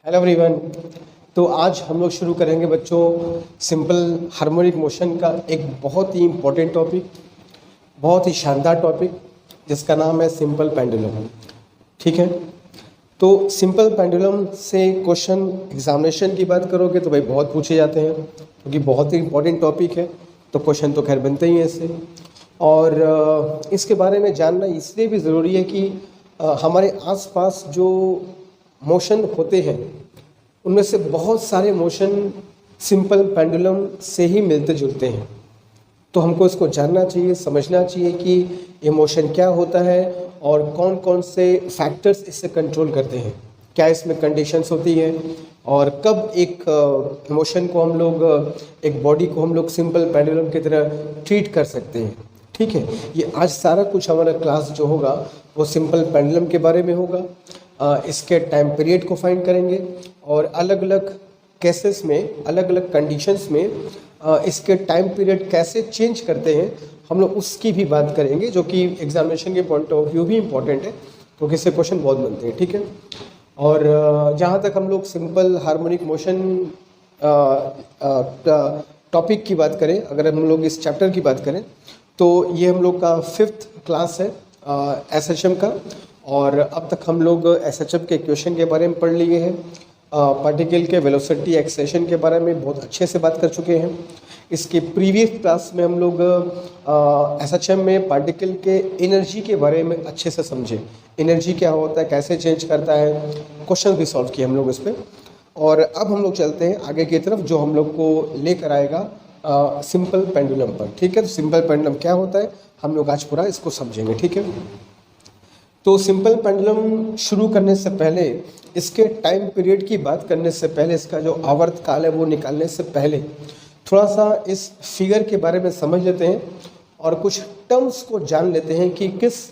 Hello everyone. तो आज हम लोग शुरू करेंगे बच्चों सिंपल हार्मोनिक मोशन का एक बहुत ही इम्पोर्टेंट टॉपिक, बहुत ही शानदार टॉपिक जिसका नाम है सिंपल पेंडुलम। ठीक है, तो सिंपल पेंडुलम से क्वेश्चन एग्जामिनेशन की बात करोगे तो भाई बहुत पूछे जाते हैं क्योंकि बहुत ही इम्पोर्टेंट टॉपिक है, तो क्वेश्चन तो खैर बनते ही हैं इससे। और इसके बारे में जानना इसलिए भी ज़रूरी है कि हमारे आसपास जो मोशन होते हैं उनमें से बहुत सारे मोशन सिंपल पेंडुलम से ही मिलते जुलते हैं। तो हमको इसको जानना चाहिए, समझना चाहिए कि ये मोशन क्या होता है और कौन कौन से फैक्टर्स इससे कंट्रोल करते हैं, क्या इसमें कंडीशंस होती हैं और कब एक मोशन को हम लोग, एक बॉडी को हम लोग सिंपल पेंडुलम की तरह ट्रीट कर सकते हैं। ठीक है, ये आज सारा कुछ हमारा क्लास जो होगा वो सिंपल पेंडुलम के बारे में होगा। इसके टाइम पीरियड को फाइंड करेंगे और अलग अलग केसेस में, अलग अलग कंडीशंस में इसके टाइम पीरियड कैसे चेंज करते हैं हम लोग उसकी भी बात करेंगे, जो कि एग्जामिनेशन के पॉइंट ऑफ व्यू भी इम्पॉर्टेंट है क्योंकि इससे क्वेश्चन बहुत बनते हैं। ठीक है, और जहाँ तक हम लोग सिंपल हार्मोनिक मोशन टॉपिक की बात करें, अगर हम लोग इस चैप्टर की बात करें तो ये हम लोग का 5th क्लास है एसएचएम का। और अब तक हम लोग एसएचएम के इक्वेशन के बारे में पढ़ लिए हैं, पार्टिकल के वेलोसिटी एक्सेलेरेशन के बारे में बहुत अच्छे से बात कर चुके हैं। इसके प्रीवियस क्लास में हम लोग एसएचएम में पार्टिकल के एनर्जी के बारे में अच्छे से समझे, एनर्जी क्या होता है, कैसे चेंज करता है, क्वेश्चन भी सॉल्व किए हम लोग इस पर। और अब हम लोग चलते हैं आगे की तरफ जो हम लोग को लेकर आएगा सिंपल पेंडुलम पर। ठीक है, तो सिंपल पेंडुलम क्या होता है हम लोग आज पूरा इसको समझेंगे। ठीक है, तो सिंपल पेंडुलम शुरू करने से पहले, इसके टाइम पीरियड की बात करने से पहले, इसका जो आवर्त काल है वो निकालने से पहले थोड़ा सा इस फिगर के बारे में समझ लेते हैं और कुछ टर्म्स को जान लेते हैं कि किस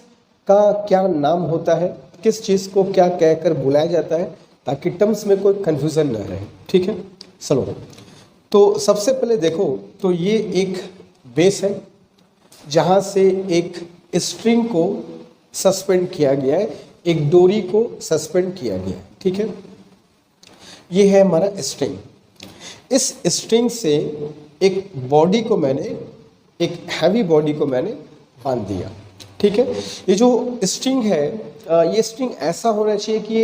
का क्या नाम होता है, किस चीज़ को क्या कहकर बुलाया जाता है, ताकि टर्म्स में कोई कन्फ्यूज़न न रहे। ठीक है, चलो तो सबसे पहले देखो तो ये एक बेस है जहाँ से एक स्ट्रिंग को सस्पेंड किया गया है, एक डोरी को सस्पेंड किया गया है। ठीक है, ये है हमारा स्ट्रिंग। इस स्ट्रिंग से एक बॉडी को मैंने, एक हैवी बॉडी को मैंने बांध दिया। ठीक है, ये जो स्ट्रिंग है ये स्ट्रिंग ऐसा होना चाहिए कि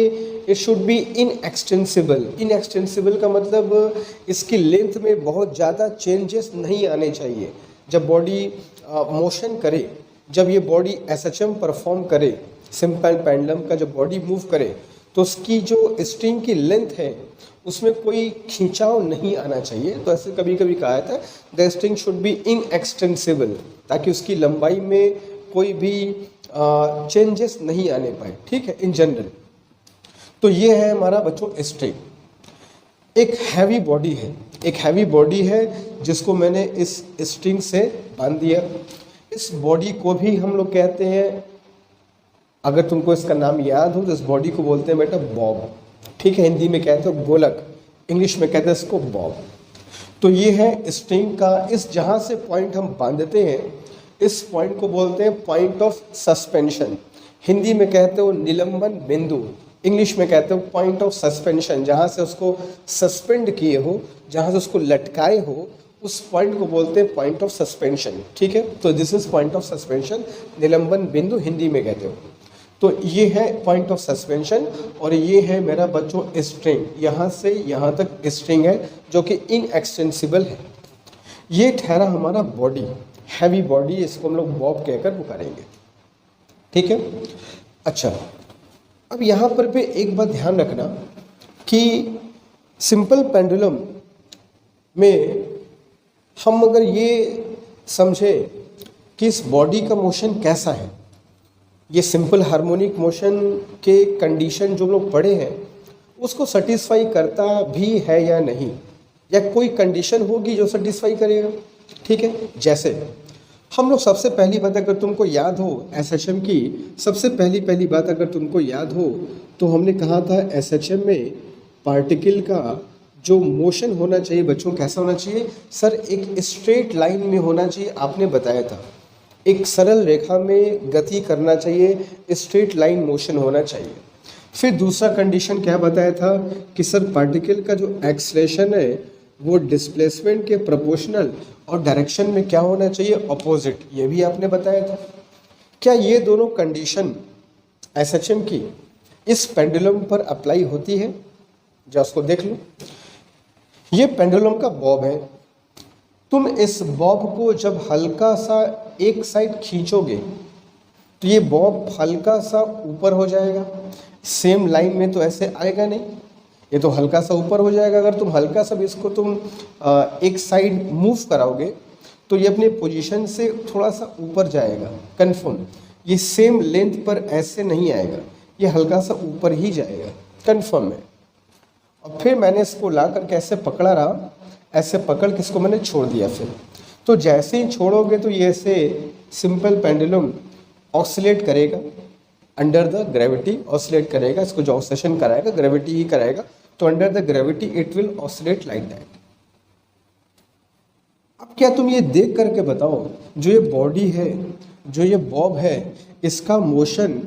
it should be inextensible. Inextensible का मतलब इसकी लेंथ में बहुत ज़्यादा चेंजेस नहीं आने चाहिए। जब बॉडी मोशन करे, जब ये बॉडी एसएचएम परफॉर्म करे, सिंपल पेंडुलम का जब बॉडी मूव करे तो उसकी जो स्ट्रिंग की लेंथ है उसमें कोई खिंचाव नहीं आना चाहिए। तो ऐसे कभी कभी कहा जाता है the string should be inextensible, ताकि उसकी लंबाई में कोई भी चेंजेस नहीं आने पाए। ठीक है, इन जनरल। तो ये है हमारा बच्चों स्ट्रिंग। एक हैवी बॉडी है, एक हैवी बॉडी है जिसको मैंने इस स्ट्रिंग से बांध दिया। इस बॉडी को भी हम लोग कहते हैं, अगर तुमको इसका नाम याद हो तो इस बॉडी को बोलते हैं बेटा बॉब। ठीक है, हिंदी में कहते हो गोलक, इंग्लिश में कहते हैं इसको बॉब। तो ये है स्ट्रिंग का, इस जहाँ से पॉइंट हम बांधते हैं इस पॉइंट को बोलते हैं पॉइंट ऑफ सस्पेंशन। हिंदी में कहते हो निलंबन बिंदु, इंग्लिश में कहते हो पॉइंट ऑफ सस्पेंशन। जहाँ से उसको सस्पेंड किए हो, जहाँ से उसको लटकाए हो, उस पॉइंट को बोलते हैं पॉइंट ऑफ सस्पेंशन। ठीक है, तो this is point of suspension, निलंबन बिंदु हिंदी में कहते हो। तो ये है पॉइंट ऑफ सस्पेंशन और ये है मेरा बच्चों स्ट्रिंग। यहाँ से यहाँ तक स्ट्रिंग है जो कि इनएक्सटेंसिबल है। ये ठहरा हमारा बॉडी, हैवी बॉडी, इसको हम लोग बॉब कहकर पुकारेंगे। ठीक है, अच्छा अब यहाँ पर भी एक बात ध्यान रखना कि सिंपल पेंडुलम में हम अगर ये समझे कि इस बॉडी का मोशन कैसा है, ये सिंपल हार्मोनिक मोशन के कंडीशन जो लोग पढ़े हैं उसको सेटिस्फाई करता भी है या नहीं, या कोई कंडीशन होगी जो सेटिस्फाई करेगा। ठीक है, जैसे हम लोग सबसे पहली बात अगर तुमको याद हो एसएचएम की, सबसे पहली बात अगर तुमको याद हो तो हमने कहा था एसएचएम में पार्टिकल का जो मोशन होना चाहिए बच्चों कैसा होना चाहिए सर, एक स्ट्रेट लाइन में होना चाहिए। आपने बताया था एक सरल रेखा में गति करना चाहिए, स्ट्रेट लाइन मोशन होना चाहिए। फिर दूसरा कंडीशन क्या बताया था कि सर पार्टिकल का जो एक्सलेशन है वो डिस्प्लेसमेंट के प्रोपोर्शनल और डायरेक्शन में क्या होना चाहिए, अपोजिट, ये भी आपने बताया था। क्या ये दोनों कंडीशन एसएचएम की इस पेंडुलम पर अप्लाई होती है? जो उसको देख लो, ये पेंडुलम का बॉब है। तुम इस बॉब को जब हल्का सा एक साइड खींचोगे तो ये बॉब हल्का सा ऊपर हो जाएगा, सेम लाइन में तो ऐसे आएगा नहीं, ये तो हल्का सा ऊपर हो जाएगा। अगर तुम हल्का सा भी इसको तुम एक साइड मूव कराओगे तो ये अपने पोजीशन से थोड़ा सा ऊपर जाएगा, कंफर्म। ये सेम लेंथ पर ऐसे नहीं आएगा, ये हल्का सा ऊपर ही जाएगा, कंफर्म है। और फिर मैंने इसको ला करके ऐसे पकड़ा रहा, ऐसे पकड़ के इसको मैंने छोड़ दिया। फिर तो जैसे ही छोड़ोगे तो ये ऐसे सिंपल पेंडुलम ऑक्सीलेट करेगा, अंडर द ग्रेविटी ऑसिलेट करेगा। इसको जो ऑक्सीलेशन कराएगा ग्रेविटी ही कराएगा, तो under the gravity it will oscillate like that. अब क्या तुम ये देख करके बताओ, जो ये बॉडी है, जो ये बॉब है, इसका मोशन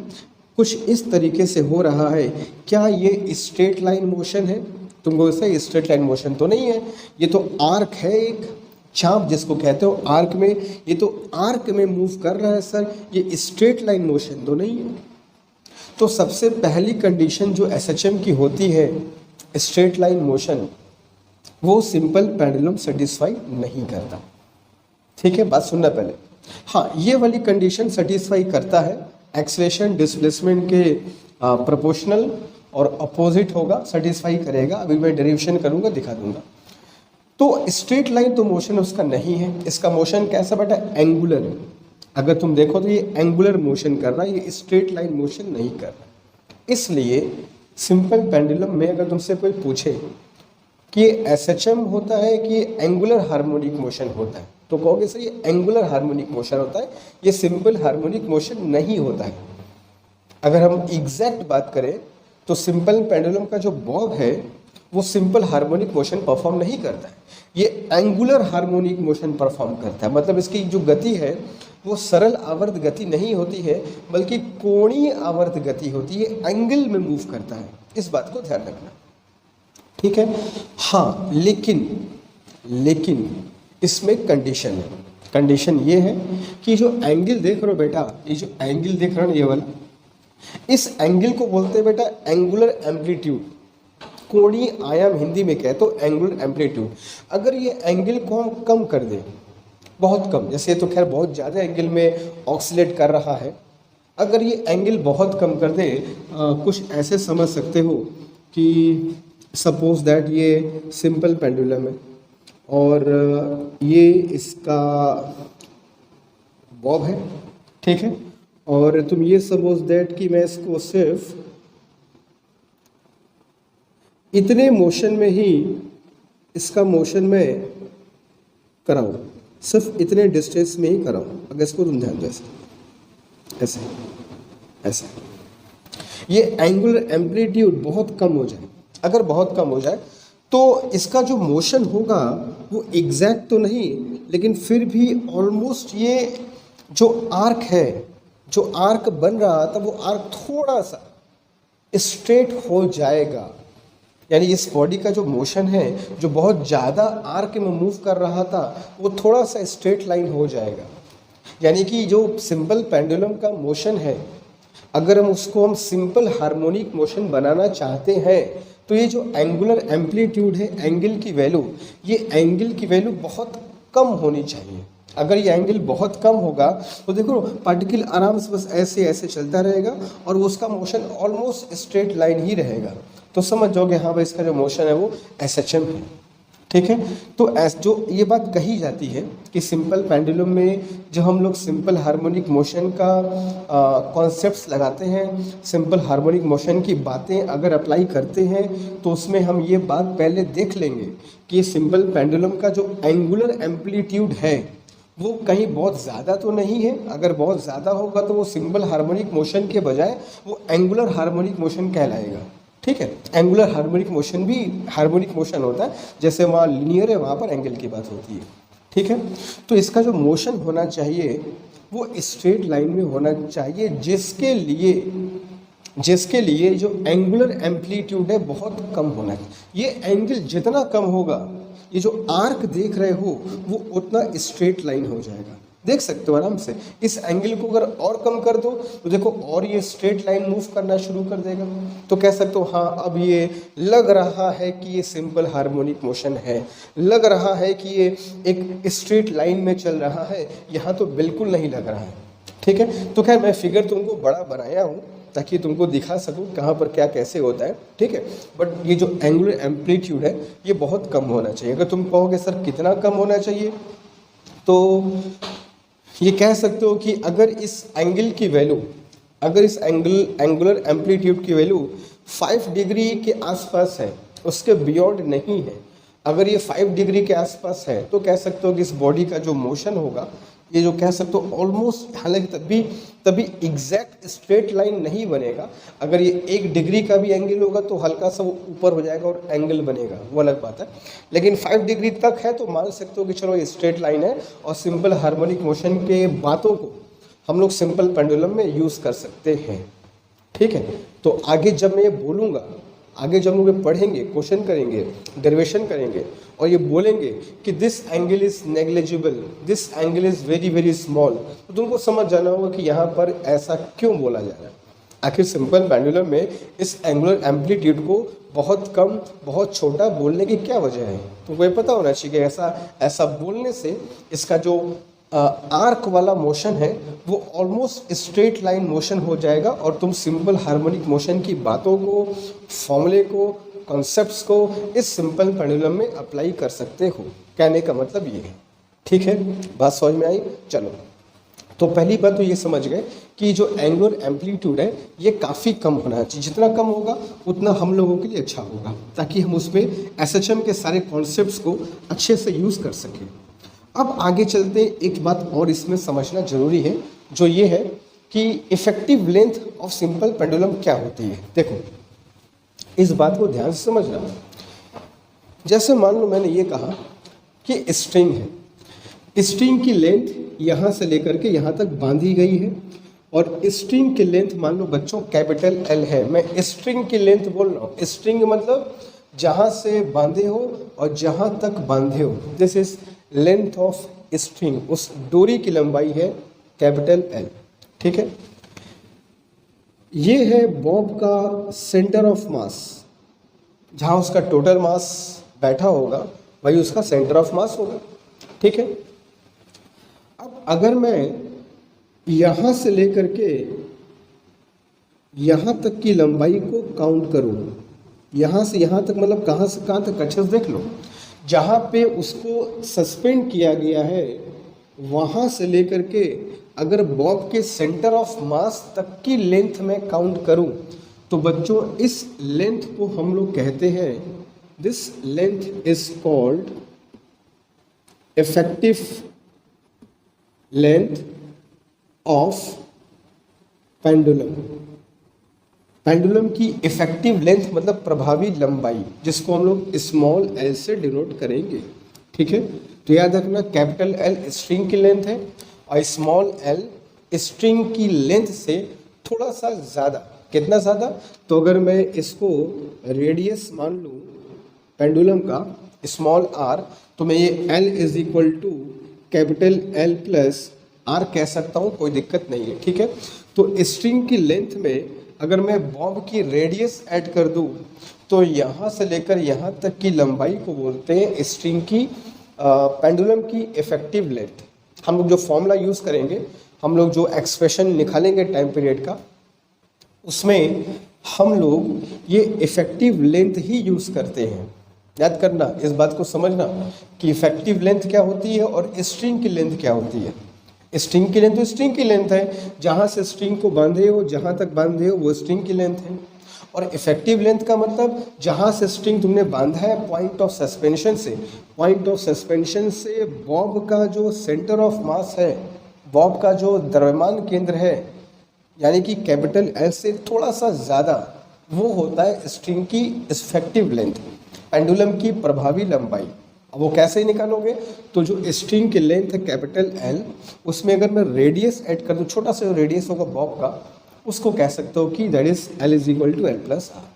कुछ इस तरीके से हो रहा है, क्या ये स्ट्रेट लाइन मोशन है? तुमको ऐसा स्ट्रेट लाइन मोशन तो नहीं है, ये तो आर्क है, एक चाप जिसको कहते हो आर्क में, ये तो आर्क में मूव कर रहा है सर, ये स्ट्रेट लाइन मोशन तो नहीं है। तो सबसे पहली कंडीशन जो एसएचएम की होती है, स्ट्रेट लाइन मोशन, वो सिंपल पेंडुलम सेटिस्फाई नहीं करता। ठीक है, बात सुनना पहले। हाँ, ये वाली कंडीशन सेटिस्फाई करता है, एक्सेलेरेशन डिस्प्लेसमेंट के प्रोपोर्शनल और अपोजिट होगा, सेटिस्फाई करेगा। अभी मैं डेरिवेशन करूँगा, दिखा दूंगा। तो स्ट्रेट लाइन तो मोशन उसका नहीं है, इसका मोशन कैसा बेटा, एंगुलर। अगर तुम देखो तो ये एंगुलर मोशन कर रहा है, ये स्ट्रेट लाइन मोशन नहीं कर रहा। इसलिए सिंपल पेंडुलम में अगर तुमसे कोई पूछे कि ये एसएचएम होता है कि ये एंगुलर हार्मोनिक मोशन होता है, तो कहोगे सर ये एंगुलर हार्मोनिक मोशन होता है, ये सिंपल हार्मोनिक मोशन नहीं होता है। अगर हम एग्जैक्ट बात करें तो सिंपल पेंडुलम का जो बॉब है वो सिंपल हार्मोनिक मोशन परफॉर्म नहीं करता है, ये एंगुलर हार्मोनिक मोशन परफॉर्म करता है। मतलब इसकी जो गति है वो सरल आवर्त गति नहीं होती है, बल्कि कोणीय आवर्त गति होती है, एंगल में मूव करता है। इस बात को ध्यान रखना, ठीक है। हाँ, लेकिन इसमें कंडीशन है। कंडीशन ये है कि जो एंगल देख रहे हो बेटा, ये जो एंगल देख रहे हो ना, ये वाला, इस एंगल को बोलते हैं बेटा एंगुलर एम्पलीट्यूड। कोणीय आयाम हिंदी में कहते हो एंगुलर एम्पलीट्यूड। अगर ये एंगल को हम कम कर दें, बहुत कम, जैसे तो खैर बहुत ज़्यादा एंगल में ऑक्सीलेट कर रहा है, अगर ये एंगल बहुत कम कर दे, कुछ ऐसे समझ सकते हो कि सपोज दैट ये सिंपल पेंडुलम है और ये इसका बॉब है, ठीक है। और तुम ये सपोज दैट कि मैं इसको सिर्फ इतने मोशन में ही इसका मोशन में कराऊं, सिर्फ इतने डिस्टेंस में ही कराऊं। अगर इसको तुम ध्यान दो, ऐसे ऐसे ये एंगुलर एम्पलीट्यूड बहुत कम हो जाए, अगर बहुत कम हो जाए तो इसका जो मोशन होगा वो एग्जैक्ट तो नहीं, लेकिन फिर भी ऑलमोस्ट ये जो आर्क है, जो आर्क बन रहा था, वो आर्क थोड़ा सा स्ट्रेट हो जाएगा। यानी इस बॉडी का जो मोशन है, जो बहुत ज़्यादा आर्क में मूव कर रहा था, वो थोड़ा सा स्ट्रेट लाइन हो जाएगा। यानी कि जो सिंपल पेंडुलम का मोशन है, अगर हम उसको सिंपल हार्मोनिक मोशन बनाना चाहते हैं तो ये जो एंगुलर एम्पलीट्यूड है, एंगल की वैल्यू, ये एंगल की वैल्यू बहुत कम होनी चाहिए। अगर ये एंगल बहुत कम होगा तो देखो पार्टिकल आराम से बस ऐसे ऐसे चलता रहेगा और उसका मोशन ऑलमोस्ट स्ट्रेट लाइन ही रहेगा। तो समझ जाओगे हाँ भाई इसका जो मोशन है वो एसएचएम है, ठीक है। तो जो ये बात कही जाती है कि सिंपल पेंडुलम में जब हम लोग सिंपल हार्मोनिक मोशन का कॉन्सेप्ट्स लगाते हैं, सिंपल हार्मोनिक मोशन की बातें अगर अप्लाई करते हैं, तो उसमें हम ये बात पहले देख लेंगे कि सिंपल पेंडुलम का जो एंगुलर एम्पलीट्यूड है वो कहीं बहुत ज़्यादा तो नहीं है। अगर बहुत ज़्यादा होगा तो वो सिंपल हार्मोनिक मोशन के बजाय वो एंगुलर हार्मोनिक मोशन कहलाएगा, ठीक है। एंगुलर हार्मोनिक मोशन भी हार्मोनिक मोशन होता है, जैसे वहाँ लीनियर है वहाँ पर एंगल की बात होती है, ठीक है। तो इसका जो मोशन होना चाहिए वो स्ट्रेट लाइन में होना चाहिए, जिसके लिए जिसके लिए जो एंगुलर एम्पलीट्यूड है बहुत कम होना है। ये एंगल जितना कम होगा, ये जो आर्क देख रहे हो वो उतना स्ट्रेट लाइन हो जाएगा। देख सकते हो आराम से। इस एंगल को अगर और कम कर दो तो देखो और ये स्ट्रेट लाइन मूव करना शुरू कर देगा। तो कह सकते हो हाँ अब ये लग रहा है कि ये सिंपल हार्मोनिक मोशन है, लग रहा है कि ये एक स्ट्रेट लाइन में चल रहा है। यहाँ तो बिल्कुल नहीं लग रहा है, ठीक है। तो खैर मैं फिगर तुमको बड़ा बनाया हूँ ताकि तुमको दिखा सकूँ कहाँ पर क्या कैसे होता है, ठीक है। बट ये जो एंगुलर एम्पलीट्यूड है ये बहुत कम होना चाहिए। अगर तुम कहोगे सर कितना कम होना चाहिए, तो ये कह सकते हो कि अगर इस एंगल की वैल्यू, अगर इस एंगुलर एम्पलीट्यूड की वैल्यू 5 डिग्री के आसपास है, उसके बियॉन्ड नहीं है, अगर ये 5 डिग्री के आसपास है तो कह सकते हो कि इस बॉडी का जो मोशन होगा ये जो कह सकते हो ऑलमोस्ट, हालांकि तभी एग्जैक्ट स्ट्रेट लाइन नहीं बनेगा। अगर ये 1 डिग्री का भी एंगल होगा तो हल्का सा वो ऊपर हो जाएगा और एंगल बनेगा, वो अलग बात है। लेकिन 5 डिग्री तक है तो मान सकते हो कि चलो ये स्ट्रेट लाइन है। और सिंपल हार्मोनिक मोशन के बातों को हम लोग सिंपल पेंडुलम में यूज़ कर सकते हैं, ठीक है। तो आगे जब मैं ये बोलूँगा, आगे जब हम लोग पढ़ेंगे, क्वेश्चन करेंगे, डेरिवेशन करेंगे और ये बोलेंगे कि this angle is negligible, this angle is very very small, तो तुमको समझ जाना होगा कि यहाँ पर ऐसा क्यों बोला जा रहा है। आखिर सिंपल पेंडुलम में इस एंगुलर एम्पलीट्यूड को बहुत कम, बहुत छोटा बोलने की क्या वजह है, तुमको ये पता होना चाहिए कि ऐसा बोलने से इसका जो आर्क वाला मोशन है वो ऑलमोस्ट स्ट्रेट लाइन मोशन हो जाएगा और तुम सिंपल हार्मोनिक मोशन की बातों को, फॉर्मूले को, कॉन्सेप्ट्स को इस सिंपल पेंडुलम में अप्लाई कर सकते हो। कहने का मतलब ये है, ठीक है। बात समझ में आई? चलो, तो पहली बात तो ये समझ गए कि जो एंगुलर एम्पलीट्यूड है ये काफ़ी कम होना चाहिए। जितना कम होगा उतना हम लोगों के लिए अच्छा होगा, ताकि हम उसमें एसएचएम के सारे कॉन्सेप्ट्स को अच्छे से यूज़ कर सकें। अब आगे चलते एक बात और इसमें समझना जरूरी है, जो ये है कि effective length of simple pendulum क्या होती है। देखो इस बात को ध्यान से समझना। जैसे मान लो मैंने ये कहा कि स्ट्रिंग है, स्ट्रिंग की लेंथ यहाँ से लेकर के यहाँ तक बांधी गई है और स्ट्रिंग की लेंथ मान लो बच्चों कैपिटल एल है। मैं स्ट्रिंग की लेंथ बोल रहा हूँ, स्ट्रिंग मतलब जहाँ से बांधे हो और जहाँ तक बांधे हो, this is length of string, उस डोरी की लंबाई है कैपिटल एल, ठीक है। ये है बॉब का सेंटर ऑफ मास, जहाँ उसका टोटल मास बैठा होगा वही उसका सेंटर ऑफ मास होगा, ठीक है। अब अगर मैं यहाँ से लेकर के यहाँ तक की लंबाई को काउंट करूँ, यहाँ से यहाँ तक मतलब कहाँ से कहाँ तक, अच्छे से देख लो, जहाँ पे उसको सस्पेंड किया गया है वहाँ से लेकर के अगर बॉब के सेंटर ऑफ मास तक की लेंथ में काउंट करूँ तो बच्चों इस लेंथ को हम लोग कहते हैं, this length is called effective length of pendulum. Pendulum की इफेक्टिव लेंथ मतलब प्रभावी लंबाई, जिसको हम लोग स्मॉल एल से डिनोट करेंगे, ठीक है। तो याद रखना कैपिटल एल स्ट्रिंग की लेंथ है और स्मॉल एल स्ट्रिंग की लेंथ से थोड़ा सा ज़्यादा। कितना ज़्यादा? तो अगर मैं इसको रेडियस मान लूँ पेंडुलम का स्मॉल आर, तो मैं ये L is equal to capital L plus R कह सकता हूँ, कोई दिक्कत नहीं है, ठीक है। तो स्ट्रिंग की लेंथ में अगर मैं बॉब की रेडियस ऐड कर दूँ तो यहाँ से लेकर यहाँ तक की लंबाई को बोलते हैं स्ट्रिंग की, पेंडुलम की इफेक्टिव लेंथ। हम लोग जो फॉर्मूला यूज़ करेंगे, हम लोग जो एक्सप्रेशन निकालेंगे टाइम पीरियड का, उसमें हम लोग ये इफेक्टिव लेंथ ही यूज़ करते हैं। याद करना, इस बात को समझना कि इफेक्टिव लेंथ क्या होती है और स्ट्रिंग की लेंथ क्या होती है। स्ट्रिंग की लेंथ तो स्ट्रिंग की लेंथ है, जहाँ से स्ट्रिंग को बांधे हो, जहाँ तक बांधे हो वो स्ट्रिंग की लेंथ है। और इफेक्टिव लेंथ का मतलब जहाँ से स्ट्रिंग तुमने बांधा है पॉइंट ऑफ सस्पेंशन से, पॉइंट ऑफ सस्पेंशन से बॉब का जो सेंटर ऑफ मास है, बॉब का जो द्रव्यमान केंद्र है, यानी कि कैपिटल एल से थोड़ा सा ज़्यादा, वो होता है स्ट्रिंग की इफेक्टिव लेंथ, पेंडुलम की प्रभावी लंबाई। अब वो कैसे निकालोगे? तो जो स्ट्रिंग की लेंथ है कैपिटल एल, उसमें अगर मैं रेडियस ऐड कर दूँ, छोटा सा रेडियस होगा बॉब का, उसको कह सकते हो कि that is L is equal to L plus R.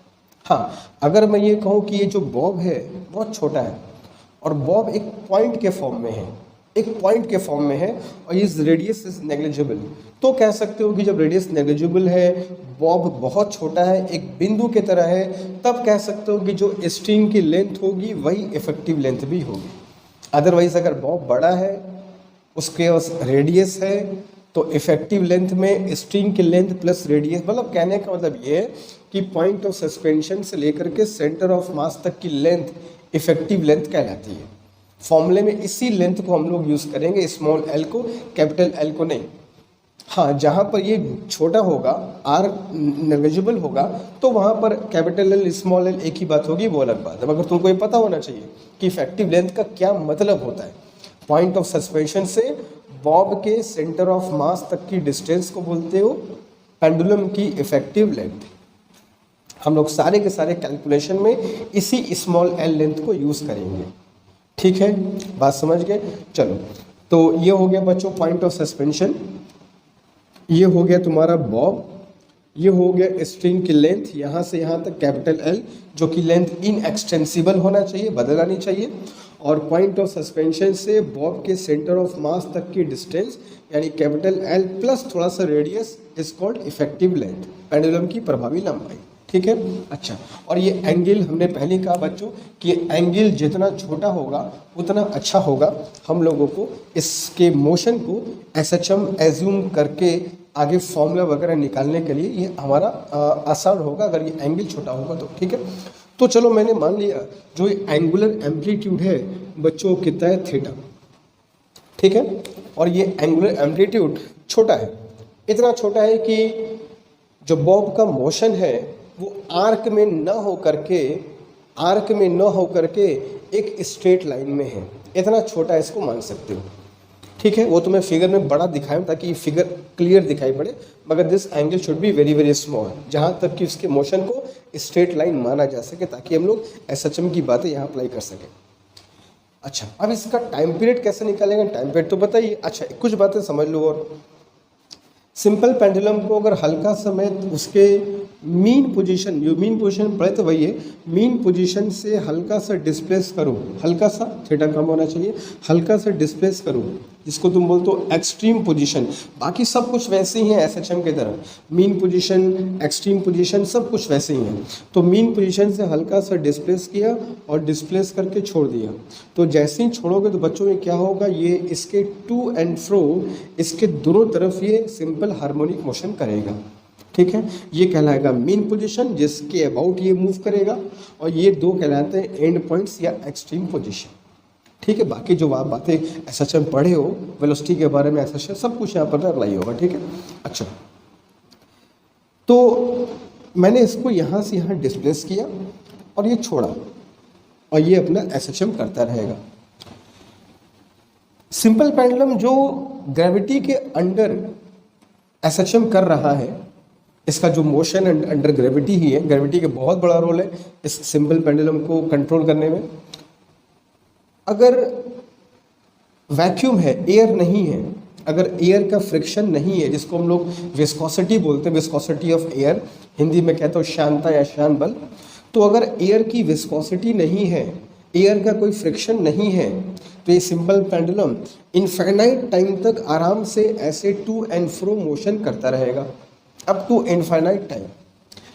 हाँ, अगर मैं ये कहूँ कि ये जो बॉब है बहुत छोटा है और बॉब एक पॉइंट के फॉर्म में है, एक पॉइंट के फॉर्म में है और इस रेडियस इज नेग्लिजिबल, तो कह सकते हो कि जब रेडियस नेग्लिजिबल है, बॉब बहुत छोटा है, एक बिंदु की तरह है, तब कह सकते हो कि जो स्ट्रिंग की लेंथ होगी वही इफेक्टिव लेंथ भी होगी। अदरवाइज अगर बॉब बड़ा है, उसके रेडियस है, तो इफेक्टिव लेंथ में स्ट्रिंग की लेंथ प्लस रेडियस, मतलब कहने का मतलब ये है कि पॉइंट ऑफ सस्पेंशन से लेकर के सेंटर ऑफ मास तक की लेंथ इफेक्टिव लेंथ कहलाती है। फॉर्मूले में इसी लेंथ को हम लोग यूज़ करेंगे, स्मॉल एल को, कैपिटल एल को नहीं। हाँ, जहाँ पर ये छोटा होगा, आर नेग्लिजिबल होगा, तो वहाँ पर कैपिटल एल स्मॉल एल एक ही बात होगी, वो अलग बात है। मगर तुमको ये पता होना चाहिए कि इफेक्टिव लेंथ का क्या मतलब होता है। पॉइंट ऑफ सस्पेंशन से बॉब के सेंटर ऑफ मास तक की डिस्टेंस को बोलते हो पेंडुलम की इफेक्टिव लेंथ। हम लोग सारे के सारे कैलकुलेशन में इसी स्मॉल एल लेंथ को यूज़ करेंगे। ठीक है, बात समझ गए? चलो, तो ये हो गया बच्चों पॉइंट ऑफ सस्पेंशन, ये हो गया तुम्हारा बॉब, ये हो गया स्ट्रिंग की लेंथ यहाँ से यहाँ तक कैपिटल एल, जो कि लेंथ इनएक्सटेंसिबल होना चाहिए, बदलना नहीं चाहिए। और पॉइंट ऑफ सस्पेंशन से बॉब के सेंटर ऑफ मास तक की डिस्टेंस यानी कैपिटल एल प्लस थोड़ा सा radius is called effective length, pendulum की प्रभावी लंबाई। ठीक है, अच्छा। और ये एंगल हमने पहले कहा बच्चों कि एंगल जितना छोटा होगा उतना अच्छा होगा हम लोगों को इसके मोशन को एसएचएम एज्यूम करके आगे फॉर्मूला वगैरह निकालने के लिए ये हमारा आसान होगा अगर ये एंगल छोटा होगा तो। ठीक है, तो चलो मैंने मान लिया जो एंगुलर एम्पलीट्यूड है बच्चों कितना है, थीटा। ठीक है, और ये एंगुलर एम्पलीट्यूड छोटा है, इतना छोटा है कि जो बॉब का मोशन है वो आर्क में न हो करके एक स्ट्रेट लाइन में है, इतना छोटा इसको मान सकते हो। ठीक है, वो तो मैं फिगर में बड़ा दिखाऊं ताकि फिगर क्लियर दिखाई पड़े, मगर this angle should be very very small, जहाँ तक कि उसके मोशन को स्ट्रेट लाइन माना जा सके, ताकि हम लोग एसएचएम की बातें यहाँ अप्लाई कर सकें। अच्छा, अब इसका टाइम पीरियड कैसे निकालेंगे? टाइम पीरियड तो बताइए। अच्छा, कुछ बातें समझ लो। और सिंपल पेंडुलम को अगर हल्का समय उसके मीन पोजीशन, जो मीन पोजीशन पढ़े तो वही है, मीन पोजीशन से हल्का सा डिस्प्लेस करो, हल्का सा, थीटा कम होना चाहिए, हल्का सा डिस्प्लेस करो, जिसको तुम बोलते हो एक्सट्रीम पोजीशन। बाकी सब कुछ वैसे ही है एसएचएम की तरह, मीन पोजीशन, एक्सट्रीम पोजीशन सब कुछ वैसे ही है। तो मीन पोजीशन से हल्का सा डिस्प्लेस किया और डिस्प्लेस करके छोड़ दिया, तो जैसे ही छोड़ोगे तो बच्चों ये क्या होगा, ये इसके टू एंड फ्रो, इसके दोनों तरफ ये सिंपल हार्मोनिक मोशन करेगा। ठीक है, ये कहलाएगा मीन पोजीशन, जिसके अबाउट ये मूव करेगा, और ये दो कहलाते हैं एंड पॉइंट्स या एक्सट्रीम पोजीशन। ठीक है, बाकी जो आप बातें एसएचएम पढ़े हो वेलोसिटी के बारे में, एसएचएम सब कुछ यहाँ पर अप्लाई होगा। ठीक है, अच्छा, तो मैंने इसको यहाँ से यहाँ डिस्प्लेस किया और ये छोड़ा, और ये अपना एसएचएम करता रहेगा। सिंपल पेंडुलम जो ग्रेविटी के अंडर एसएचएम कर रहा है, इसका जो मोशन अंडर ग्रेविटी ही है, ग्रेविटी का बहुत बड़ा रोल है इस सिंपल पेंडुलम को कंट्रोल करने में। अगर वैक्यूम है, एयर नहीं है, अगर एयर का फ्रिक्शन नहीं है, जिसको हम लोग विस्कोसिटी बोलते हैं, विस्कोसिटी ऑफ एयर, हिंदी में कहते हो श्यानता या श्यान बल, तो अगर एयर की विस्कोसिटी नहीं है, एयर का कोई फ्रिक्शन नहीं है, तो ये सिंपल पेंडुलम इनफाइनाइट टाइम तक आराम से ऐसे टू एंड फ्रो मोशन करता रहेगा, अप टू इनफाइनाइट टाइम।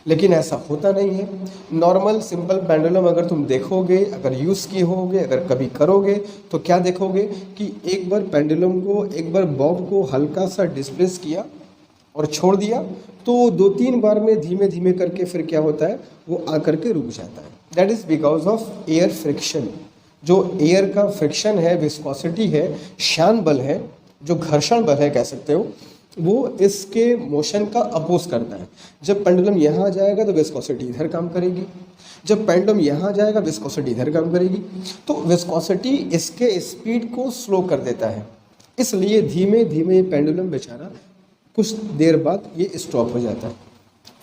लेकिन ऐसा होता नहीं है। नॉर्मल सिंपल पेंडुलम अगर तुम देखोगे, अगर यूज़ किए होगे, अगर कभी करोगे, तो क्या देखोगे कि एक बार पेंडुलम को, एक बार बॉब को हल्का सा डिस्प्लेस किया और छोड़ दिया, तो 2-3 बार में धीमे धीमे करके फिर क्या होता है, वो आकर के रुक जाता है। That is because of air friction. जो एयर का फ्रिक्शन है, विस्कोसिटी है, श्यान बल है, जो घर्षण बल है कह सकते हो, वो इसके मोशन का अपोज करता है। जब पेंडुलम यहाँ जाएगा तो विस्कोसिटी इधर काम करेगी, जब पेंडुलम यहाँ जाएगा विस्कोसिटी इधर काम करेगी, तो विस्कोसिटी इसके स्पीड को स्लो कर देता है। इसलिए धीमे धीमे पेंडुलम बेचारा कुछ देर बाद ये स्टॉप हो जाता है।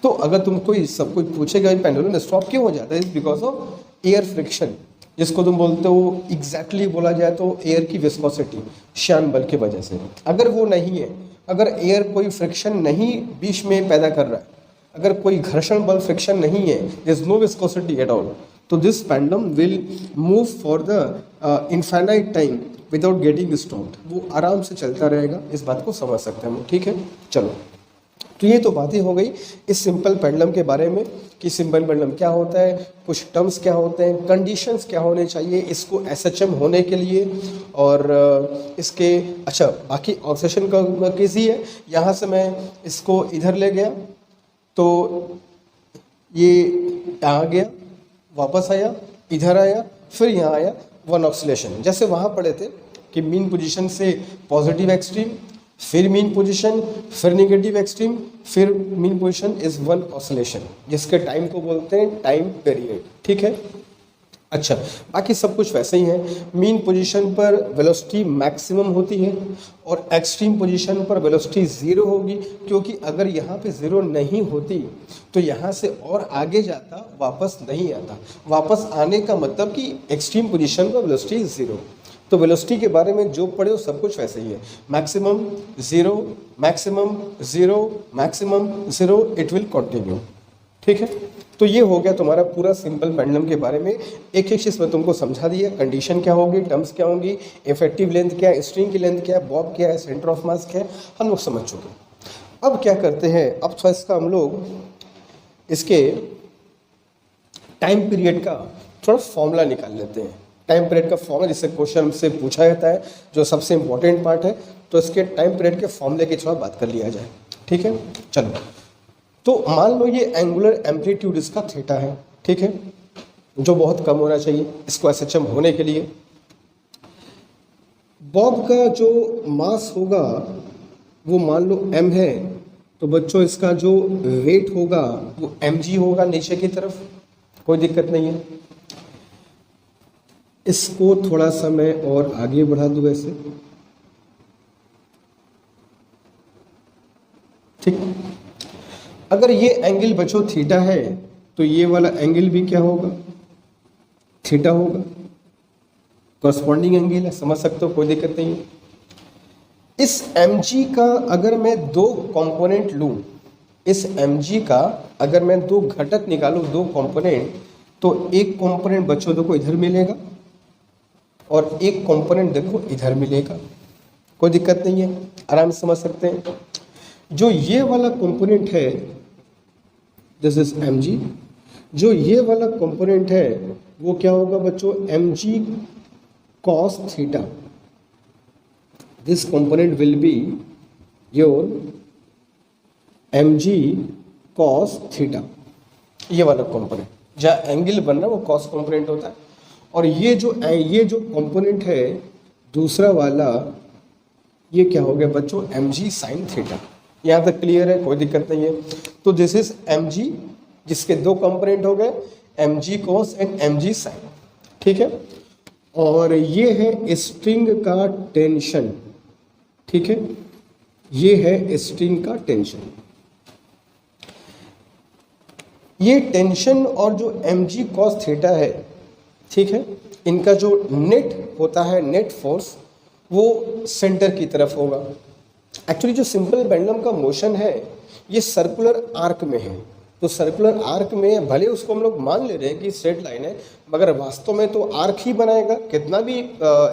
तो अगर तुम कोई सब कुछ पूछेगा पेंडुलम स्टॉप क्यों हो जाता है, is because of air friction, जिसको तुम बोलते हो एग्जैक्टली बोला जाए तो एयर की विस्कोसिटी, श्यान बल की वजह से। अगर वो नहीं है, अगर एयर कोई फ्रिक्शन नहीं बीच में पैदा कर रहा है, अगर कोई घर्षण बल फ्रिक्शन नहीं है, there is no viscosity at all, तो this pendulum will move for the infinite time without getting stopped. वो आराम से चलता रहेगा। इस बात को समझ सकते हैं हम, ठीक है। चलो, तो ये तो बातें हो गई इस सिंपल पेंडुलम के बारे में कि सिंपल पेंडुलम क्या होता है, कुछ टर्म्स क्या होते हैं, कंडीशंस क्या होने चाहिए इसको एसएचएम होने के लिए, और इसके अच्छा बाकी ऑब्सेशन का केस ही है। यहाँ से मैं इसको इधर ले गया तो ये यहाँ गया, वापस आया, इधर आया, फिर यहाँ आया, वन ऑक्सीलेशन। जैसे वहाँ पढ़े थे कि मीन पोजीशन से पॉजिटिव एक्सट्रीम, फिर मीन पोजीशन, फिर नेगेटिव एक्सट्रीम, फिर mean position is one oscillation, जिसके टाइम को बोलते हैं टाइम पीरियड, ठीक है। अच्छा, बाकी सब कुछ वैसे ही है। मीन पोजीशन पर वेलोसिटी मैक्सिमम होती है और एक्सट्रीम पोजीशन पर वेलोसिटी ज़ीरो होगी, क्योंकि अगर यहाँ पे ज़ीरो नहीं होती तो यहाँ से और आगे जाता, वापस नहीं आता। वापस आने का मतलब कि एक्सट्रीम पोजीशन पर वेलोसिटी ज़ीरो। तो वेलोसिटी के बारे में जो पढ़े हो सब कुछ वैसे ही है, maximum zero, maximum zero, maximum zero, it will continue, ठीक है। तो ये हो गया तुम्हारा पूरा सिंपल पेंडुलम के बारे में। एक एक चीज़ मैं तुमको समझा दिया, कंडीशन क्या होगी, टर्म्स क्या होंगी, इफेक्टिव लेंथ क्या है, स्ट्रिंग की लेंथ क्या है, बॉब क्या है, सेंटर ऑफ मास क्या है, हम लोग समझ चुके। अब क्या करते हैं, अब थोड़ा इसका हम लोग इसके टाइम पीरियड का थोड़ा फॉर्मूला निकाल लेते हैं। टाइम पीरियड का फॉर्मूला जिससे क्वेश्चन हमसे पूछा जाता है, जो सबसे इंपॉर्टेंट पार्ट है, तो इसके टाइम पीरियड के फॉर्मूले की थोड़ा बात कर लिया जाए, ठीक है। चलो, तो मान लो ये एंगुलर एम्पलीट्यूड इसका थीटा है, ठीक है, जो बहुत कम होना चाहिए इसको एसएचएम होने के लिए। बॉब का जो मास होगा वो मान लो m है, तो बच्चों इसका जो वेट होगा वो mg होगा नीचे की तरफ, कोई दिक्कत नहीं है। इसको थोड़ा सा मैं और आगे बढ़ा दूं ऐसे, ठीक। अगर ये एंगल बच्चों थीटा है तो ये वाला एंगल भी क्या होगा, थीटा होगा, कॉरस्पॉन्डिंग एंगल है, समझ सकते हो, कोई दिक्कत नहीं है। इस mg का अगर मैं दो कंपोनेंट लूं, इस mg का अगर मैं दो घटक निकालूं, दो कंपोनेंट, तो एक कंपोनेंट बच्चों देखो इधर मिलेगा और एक कंपोनेंट देखो इधर मिलेगा, कोई दिक्कत नहीं है, आराम से समझ सकते हैं। जो ये वाला कंपोनेंट है, दिस इज mg, जो ये वाला कंपोनेंट है वो क्या होगा बच्चों, mg cos theta. This component will be your mg cos theta. ये वाला कंपोनेंट जहाँ एंगल बन रहा है वो कॉस कंपोनेंट होता है, और ये जो कंपोनेंट है दूसरा वाला, ये क्या हो गया बच्चों, mg sin थीटा। यहाँ तक क्लियर है, कोई दिक्कत नहीं है। तो दिस इज mg, जिसके दो कंपोनेंट हो गए, mg cos and mg sin, ठीक है। और ये है स्ट्रिंग का टेंशन, ठीक है, ये है स्ट्रिंग का टेंशन। ये टेंशन और जो mg cos थीटा है, ठीक है, इनका जो नेट होता है, नेट फोर्स, वो सेंटर की तरफ होगा। एक्चुअली जो सिंपल पेंडुलम का मोशन है ये सर्कुलर आर्क में है, तो सर्कुलर आर्क में भले उसको हम लोग मान ले रहे हैं कि स्ट्रेट लाइन है, मगर वास्तव में तो आर्क ही बनाएगा, कितना भी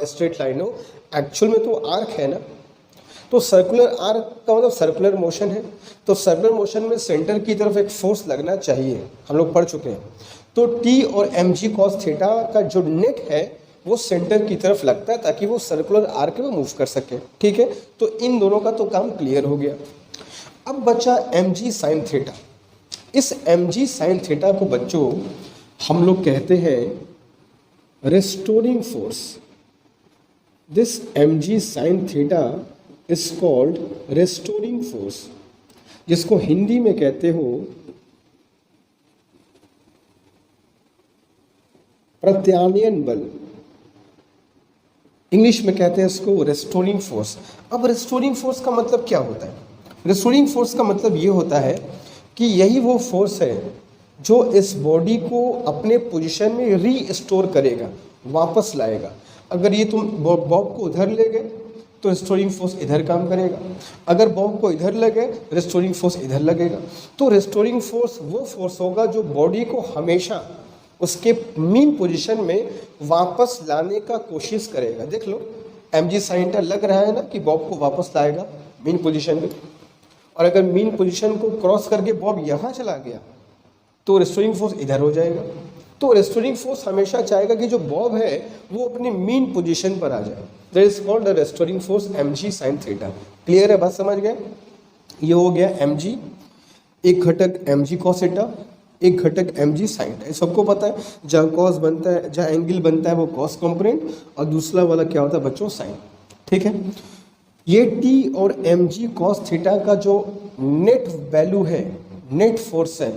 स्ट्रेट लाइन हो, एक्चुअल में तो आर्क है ना। तो सर्कुलर आर्क का मतलब सर्कुलर मोशन है, तो सर्कुलर मोशन में सेंटर की तरफ एक फोर्स लगना चाहिए, हम लोग पढ़ चुके हैं। तो T और mg cos थीटा का जो नेट है वो सेंटर की तरफ लगता है ताकि वो सर्कुलर आर्क में मूव कर सके, ठीक है। तो इन दोनों का तो काम क्लियर हो गया। अब बचा mg sin थीटा। इस mg sin थीटा को बच्चों हम लोग कहते हैं restoring force. This mg sin theta is called restoring force, जिसको हिंदी में कहते हो प्रत्यानयन बल, इंग्लिश में कहते हैं इसको रेस्टोरिंग फोर्स। अब रेस्टोरिंग फोर्स का मतलब क्या होता है? रेस्टोरिंग फोर्स का मतलब ये होता है कि यही वो फोर्स है जो इस बॉडी को अपने पोजीशन में रीस्टोर करेगा, वापस लाएगा। अगर ये तुम बॉब को उधर ले गए तो रिस्टोरिंग फोर्स इधर काम करेगा। अगर बॉब को इधर लगे, रिस्टोरिंग फोर्स इधर लगेगा। तो रिस्टोरिंग फोर्स वो फोर्स होगा जो बॉडी को हमेशा उसके मीन पोजीशन में वापस लाने का कोशिश करेगा। देख लो mg sin थीटा लग रहा है ना कि बॉब को वापस लाएगा मीन पोजीशन में, और अगर मीन पोजीशन को क्रॉस करके बॉब यहाँ चला गया तो रिस्टोरिंग फोर्स इधर हो जाएगा। तो रिस्टोरिंग फोर्स हमेशा चाहेगा कि जो बॉब है वो अपनी मीन पोजीशन पर आ जाए। That is called the restoring force mg sin theta. Clear है, बात समझ गए? ये हो गया mg, एक घटक mg cos थीटा, एक घटक mg sin थीटा। सबको पता है जहाँ cos बनता है, जहाँ एंगल बनता है वो cos कंपोनेंट, और दूसरा वाला क्या होता है बच्चों, sin। ठीक है, ये t और mg cos थीटा का जो नेट वैल्यू है, नेट फोर्स है,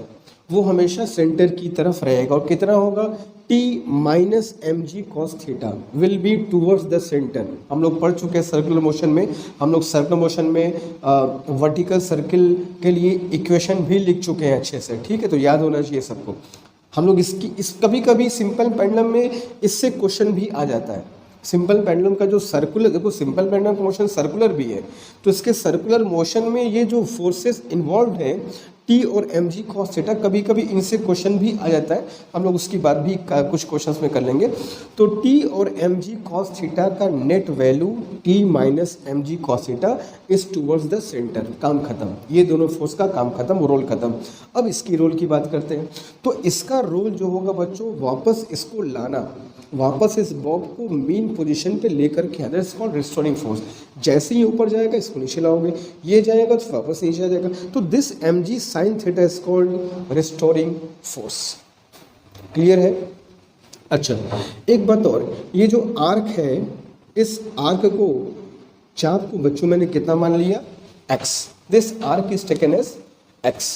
वो हमेशा सेंटर की तरफ रहेगा। और कितना होगा, t minus mg cos theta will be towards the centre. हम लोग पढ़ चुके हैं सर्कुलर मोशन में, हम लोग सर्कुलर मोशन में वर्टिकल सर्किल के लिए इक्वेशन भी लिख चुके हैं अच्छे से। ठीक है, तो याद होना चाहिए सबको। हम लोग इस कभी कभी सिंपल पेंडुलम में इससे क्वेश्चन भी आ जाता है। सिंपल पेंडुलम का जो सर्कुलर, देखो सिंपल पेंडुलम का मोशन सर्कुलर भी है, तो इसके सर्कुलर मोशन में ये जो फोर्सेस इन्वॉल्व हैं टी और mg cos थीटा, कभी कभी इनसे क्वेश्चन भी आ जाता है। हम लोग उसकी बात भी कुछ क्वेश्चंस में कर लेंगे। तो t और mg cos थीटा का net value t minus mg cos theta is towards the centre. काम खत्म, ये दोनों फोर्स का काम खत्म, रोल खत्म। अब इसकी रोल की बात करते हैं। तो इसका रोल जो होगा बच्चों, वापस इसको लाना, वापस इस बॉब को मीन पोजीशन पे लेकर के आना, इट्स कॉल्ड रिस्टोरिंग फोर्स। जैसे ही ऊपर जाएगा इसको नीचे लाओगे, ये जाएगा तो वापस नीचे आ जाएगा। तो this mg sin theta is called restoring force. Clear है? अच्छा, एक बात और, ये जो आर्क है, इस आर्क को, चाप को बच्चों मैंने कितना मान लिया, x। This arc is taken as x।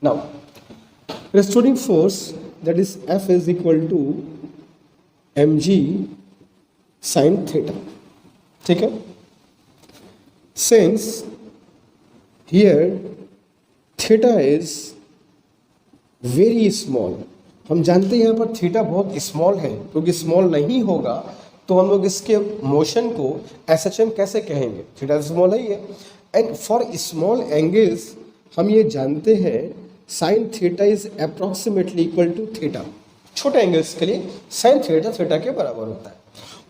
Now restoring force that is F is equal to mg sin theta. ठीक है, since here theta is very small, हम जानते हैं यहाँ पर थीटा बहुत स्मॉल है, क्योंकि स्मॉल नहीं होगा तो हम लोग इसके मोशन को SHM कैसे कहेंगे, थीटा स्मॉल ही है। एंड फॉर स्मॉल एंगल्स हम ये जानते हैं sine theta is approximately equal to theta. छोटे एंगल्स के लिए साइन थीटा थीटा के बराबर होता है,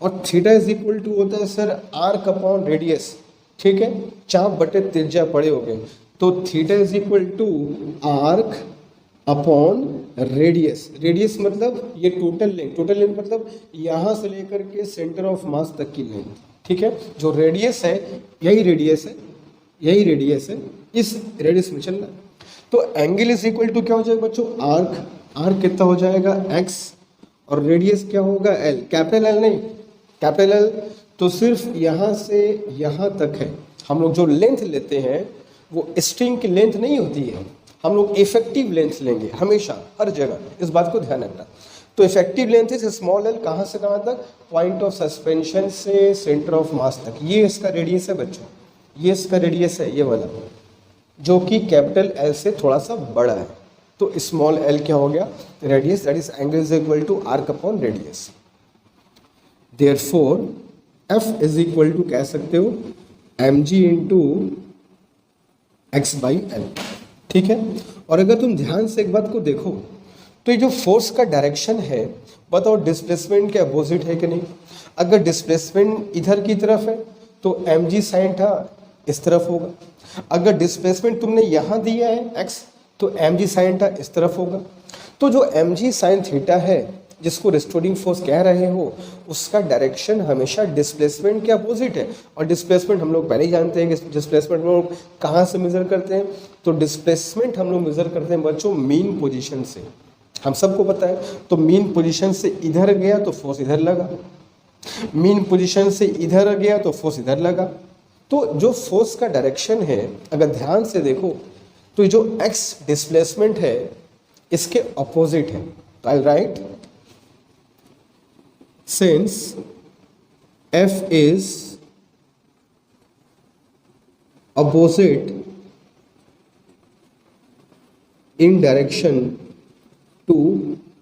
और थीटा इज इक्वल टू होता है सर आर्क अपॉन रेडियस। ठीक है, चाप बटे त्रिज्या पड़े हो गए, तो theta is equal to arc upon radius. Radius मतलब ये टोटल लेंथ, टोटल लेंथ मतलब यहाँ से लेकर के सेंटर ऑफ मास तक की लेंथ। ठीक है, जो रेडियस है यही रेडियस है, यही रेडियस है, इस रेडियस में चलना। तो एंगल इज इक्वल टू क्या हो जाएगा बच्चों, आर्क। आर्क कितना हो जाएगा x, और रेडियस क्या होगा l, कैपिटल L नहीं, कैपिटल L तो सिर्फ यहाँ से यहाँ तक है। हम लोग जो लेंथ लेते हैं वो स्ट्रिंग की लेंथ नहीं होती है, हम लोग इफेक्टिव लेंथ लेंगे हमेशा, हर जगह, इस बात को ध्यान रखना। तो effective length is small l, कहाँ से कहाँ तक, पॉइंट ऑफ सस्पेंशन से सेंटर ऑफ मास तक। ये इसका रेडियस है बच्चों, ये इसका रेडियस है, ये वाला, जो कि कैपिटल L से थोड़ा सा बड़ा है। तो स्मॉल l क्या हो गया, radius, that is angle is equal to arc upon radius. Therefore F is equal to कह सकते हो mg into X by L. ठीक है, और अगर तुम ध्यान से एक बात को देखो तो ये जो फोर्स का डायरेक्शन है, बताओ डिस्प्लेसमेंट के अपोजिट है कि नहीं। अगर डिस्प्लेसमेंट इधर की तरफ है तो mg sin थीटा इस तरफ होगा। अगर डिस्प्लेसमेंट तुमने यहाँ दिया है x, तो mg sin थीटा इस तरफ होगा। तो जो mg sin थीटा है, जिसको रिस्टोरिंग फोर्स कह रहे हो, उसका डायरेक्शन हमेशा डिस्प्लेसमेंट के अपोजिट है। और डिस्प्लेसमेंट हम लोग पहले ही जानते हैं कि डिस्प्लेसमेंट हम लोग कहाँ से मेजर करते हैं, तो डिस्प्लेसमेंट हम लोग मेजर करते हैं बच्चों मीन पोजीशन से, हम सबको पता है। तो मीन पोजीशन से इधर गया तो फोर्स इधर लगा, मीन पोजीशन से इधर गया तो फोर्स इधर लगा। तो जो फोर्स का डायरेक्शन है, अगर ध्यान से देखो तो जो x डिस्प्लेसमेंट है इसके अपोजिट है। तो I write since F is opposite in direction to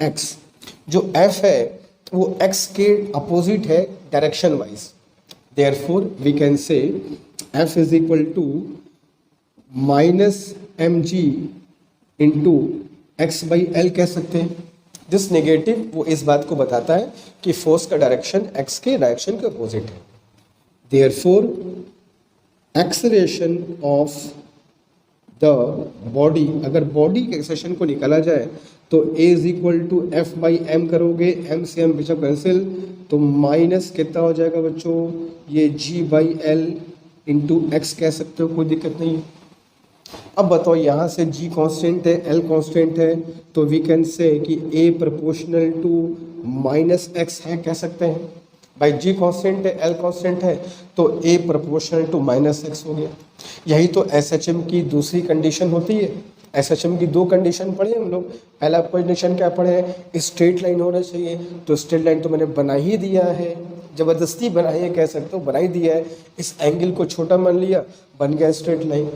x, जो F है वो x के अपोजिट है direction wise. Therefore we can say F is equal to minus M G into X by L कह सकते हैं। दिस नेगेटिव वो इस बात को बताता है कि फोर्स का डायरेक्शन एक्स के डायरेक्शन के अपोजिट है। Therefore acceleration of the body, अगर बॉडी के एक्सेलरेशन को निकाला जाए तो A is equal to F by M करोगे, एम से एम पिछा कैंसिल, तो माइनस कितना हो जाएगा बच्चों, ये G by L into X कह सकते हो, कोई दिक्कत नहीं है। अब बताओ यहाँ से g कांस्टेंट है, l कांस्टेंट है, तो वी कैन से कि a proportional to minus X है, कह सकते हैं। भाई g कांस्टेंट है, l कांस्टेंट है, तो a proportional to minus X हो गया। यही तो SHM की दूसरी कंडीशन होती है। SHM की दो कंडीशन पढ़े हम लोग। पहला कंडीशन क्या पढ़े है, स्ट्रेट लाइन होना चाहिए, तो स्ट्रेट लाइन तो मैंने बना ही दिया है, जबरदस्ती बनाई है कह सकते हो, बना ही दिया है। इस एंगल को छोटा मान लिया, बन गया स्ट्रेट लाइन।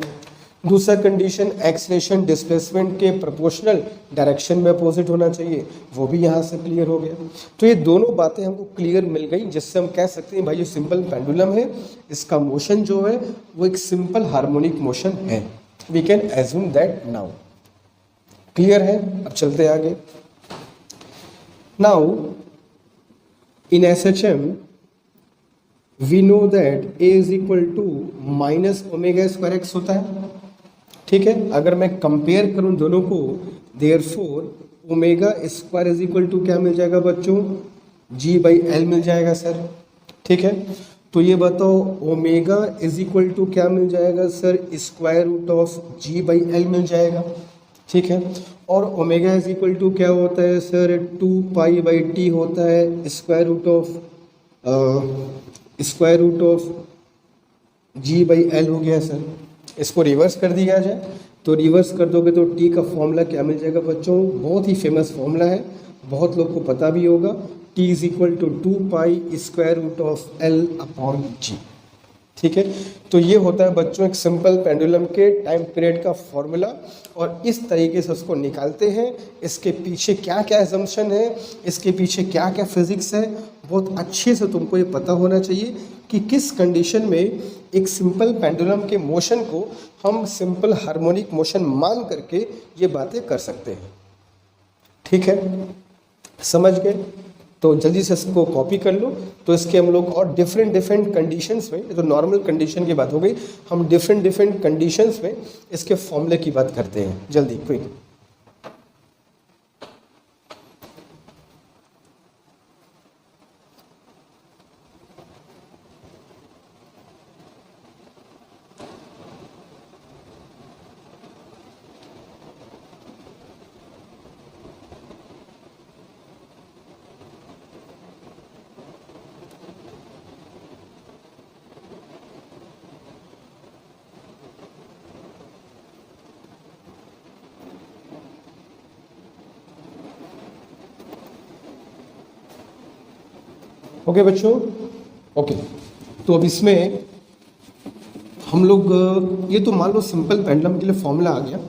दूसरा कंडीशन एक्सेलरेशन डिस्प्लेसमेंट के प्रोपोर्शनल डायरेक्शन में अपोजिट होना चाहिए, वो भी यहाँ से क्लियर हो गया। तो ये दोनों बातें हमको क्लियर मिल गई, जिससे हम कह सकते हैं भाई ये सिंपल पेंडुलम है, इसका मोशन जो है वो एक सिंपल हार्मोनिक मोशन है। We can assume that now. Clear है? अब चलते हैं आगे। Now in SHM we know that A is equal to minus omega square X होता है, ठीक है। अगर मैं कंपेयर करूं दोनों को, therefore omega square is equal to क्या मिल जाएगा बच्चों, जी बाई एल मिल जाएगा सर, ठीक है। तो ये बताओ ओमेगा इज इक्वल टू क्या मिल जाएगा sir, square root of G by L मिल जाएगा, ठीक है। और ओमेगा इज इक्वल टू क्या होता है सर, 2 पाई बाई टी होता है, square root of G by L हो गया सर। इसको रिवर्स कर दिया जाए तो रिवर्स कर दोगे तो टी का फॉर्मूला क्या मिल जाएगा बच्चों, बहुत ही फेमस फॉर्मूला है, बहुत लोग को पता भी होगा, T is equal to 2 pi square root of L upon G, ठीक है। तो ये होता है बच्चों एक सिंपल पेंडुलम के टाइम पीरियड का फॉर्मूला, और इस तरीके से उसको निकालते हैं। इसके पीछे क्या क्या एजम्पशन है, इसके पीछे क्या क्या फिजिक्स है, बहुत अच्छे से तुमको ये पता होना चाहिए कि किस कंडीशन में एक सिंपल पेंडुलम के मोशन को हम सिंपल हार्मोनिक मोशन मान करके ये बातें कर सकते हैं, ठीक है। समझ गए? तो जल्दी से इसको कॉपी कर लो। तो इसके हम लोग और डिफरेंट कंडीशंस में, ये तो नॉर्मल कंडीशन की बात हो गई, हम डिफरेंट कंडीशंस में इसके फॉर्मूले की बात करते हैं। जल्दी क्विक। ओके बच्चों, ओके। तो अब इसमें हम लोग ये तो मान लो सिंपल पेंडुलम के लिए फॉर्मूला आ गया।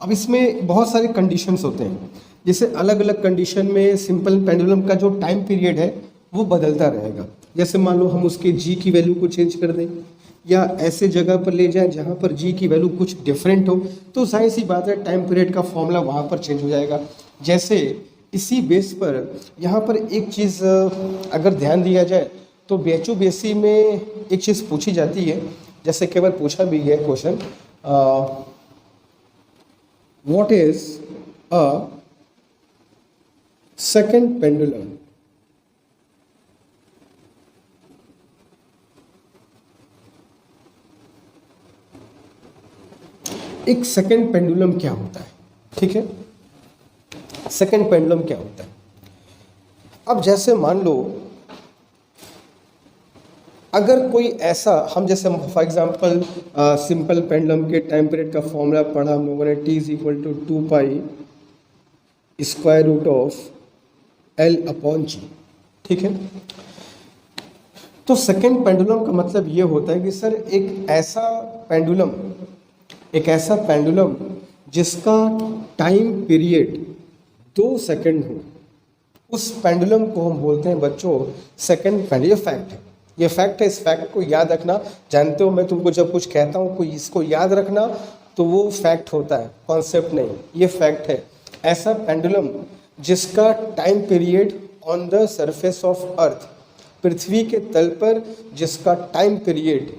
अब इसमें बहुत सारे कंडीशंस होते हैं, जैसे अलग अलग कंडीशन में सिंपल पेंडुलम का जो टाइम पीरियड है वो बदलता रहेगा। जैसे मान लो हम उसके जी की वैल्यू को चेंज कर दें, या ऐसे जगह पर ले जाएं जहाँ पर जी की वैल्यू कुछ डिफरेंट हो, तो जाहिर सी बात है टाइम पीरियड का फॉर्मूला वहाँ पर चेंज हो जाएगा। जैसे इसी बेस पर यहाँ पर एक चीज़ अगर ध्यान दिया जाए तो BHU-BSc में एक चीज़ पूछी जाती है, जैसे केवल पूछा भी है question, what is a second pendulum. एक सेकंड पेंडुलम क्या होता है, ठीक है। सेकंड पेंडुलम क्या होता है? अब जैसे मान लो अगर कोई ऐसा, हम जैसे फॉर एग्जांपल सिंपल पेंडुलम के टाइम पीरियड का फॉर्मूला पढ़ा हम लोगों ने, T is equal to 2 pi square root of L upon G, ठीक है। तो सेकंड पेंडुलम का मतलब ये होता है कि सर एक ऐसा पेंडुलम जिसका टाइम पीरियड 2 सेकंड हो, उस पेंडुलम को हम बोलते हैं बच्चों सेकंड पेंडुलम। ये फैक्ट है, ये फैक्ट है, इस फैक्ट को याद रखना। जानते हो मैं तुमको जब कुछ कहता हूँ कोई इसको याद रखना तो वो फैक्ट होता है, कॉन्सेप्ट नहीं, ये फैक्ट है। ऐसा पेंडुलम जिसका time period on the surface of earth, पृथ्वी के तल पर जिसका टाइम पीरियड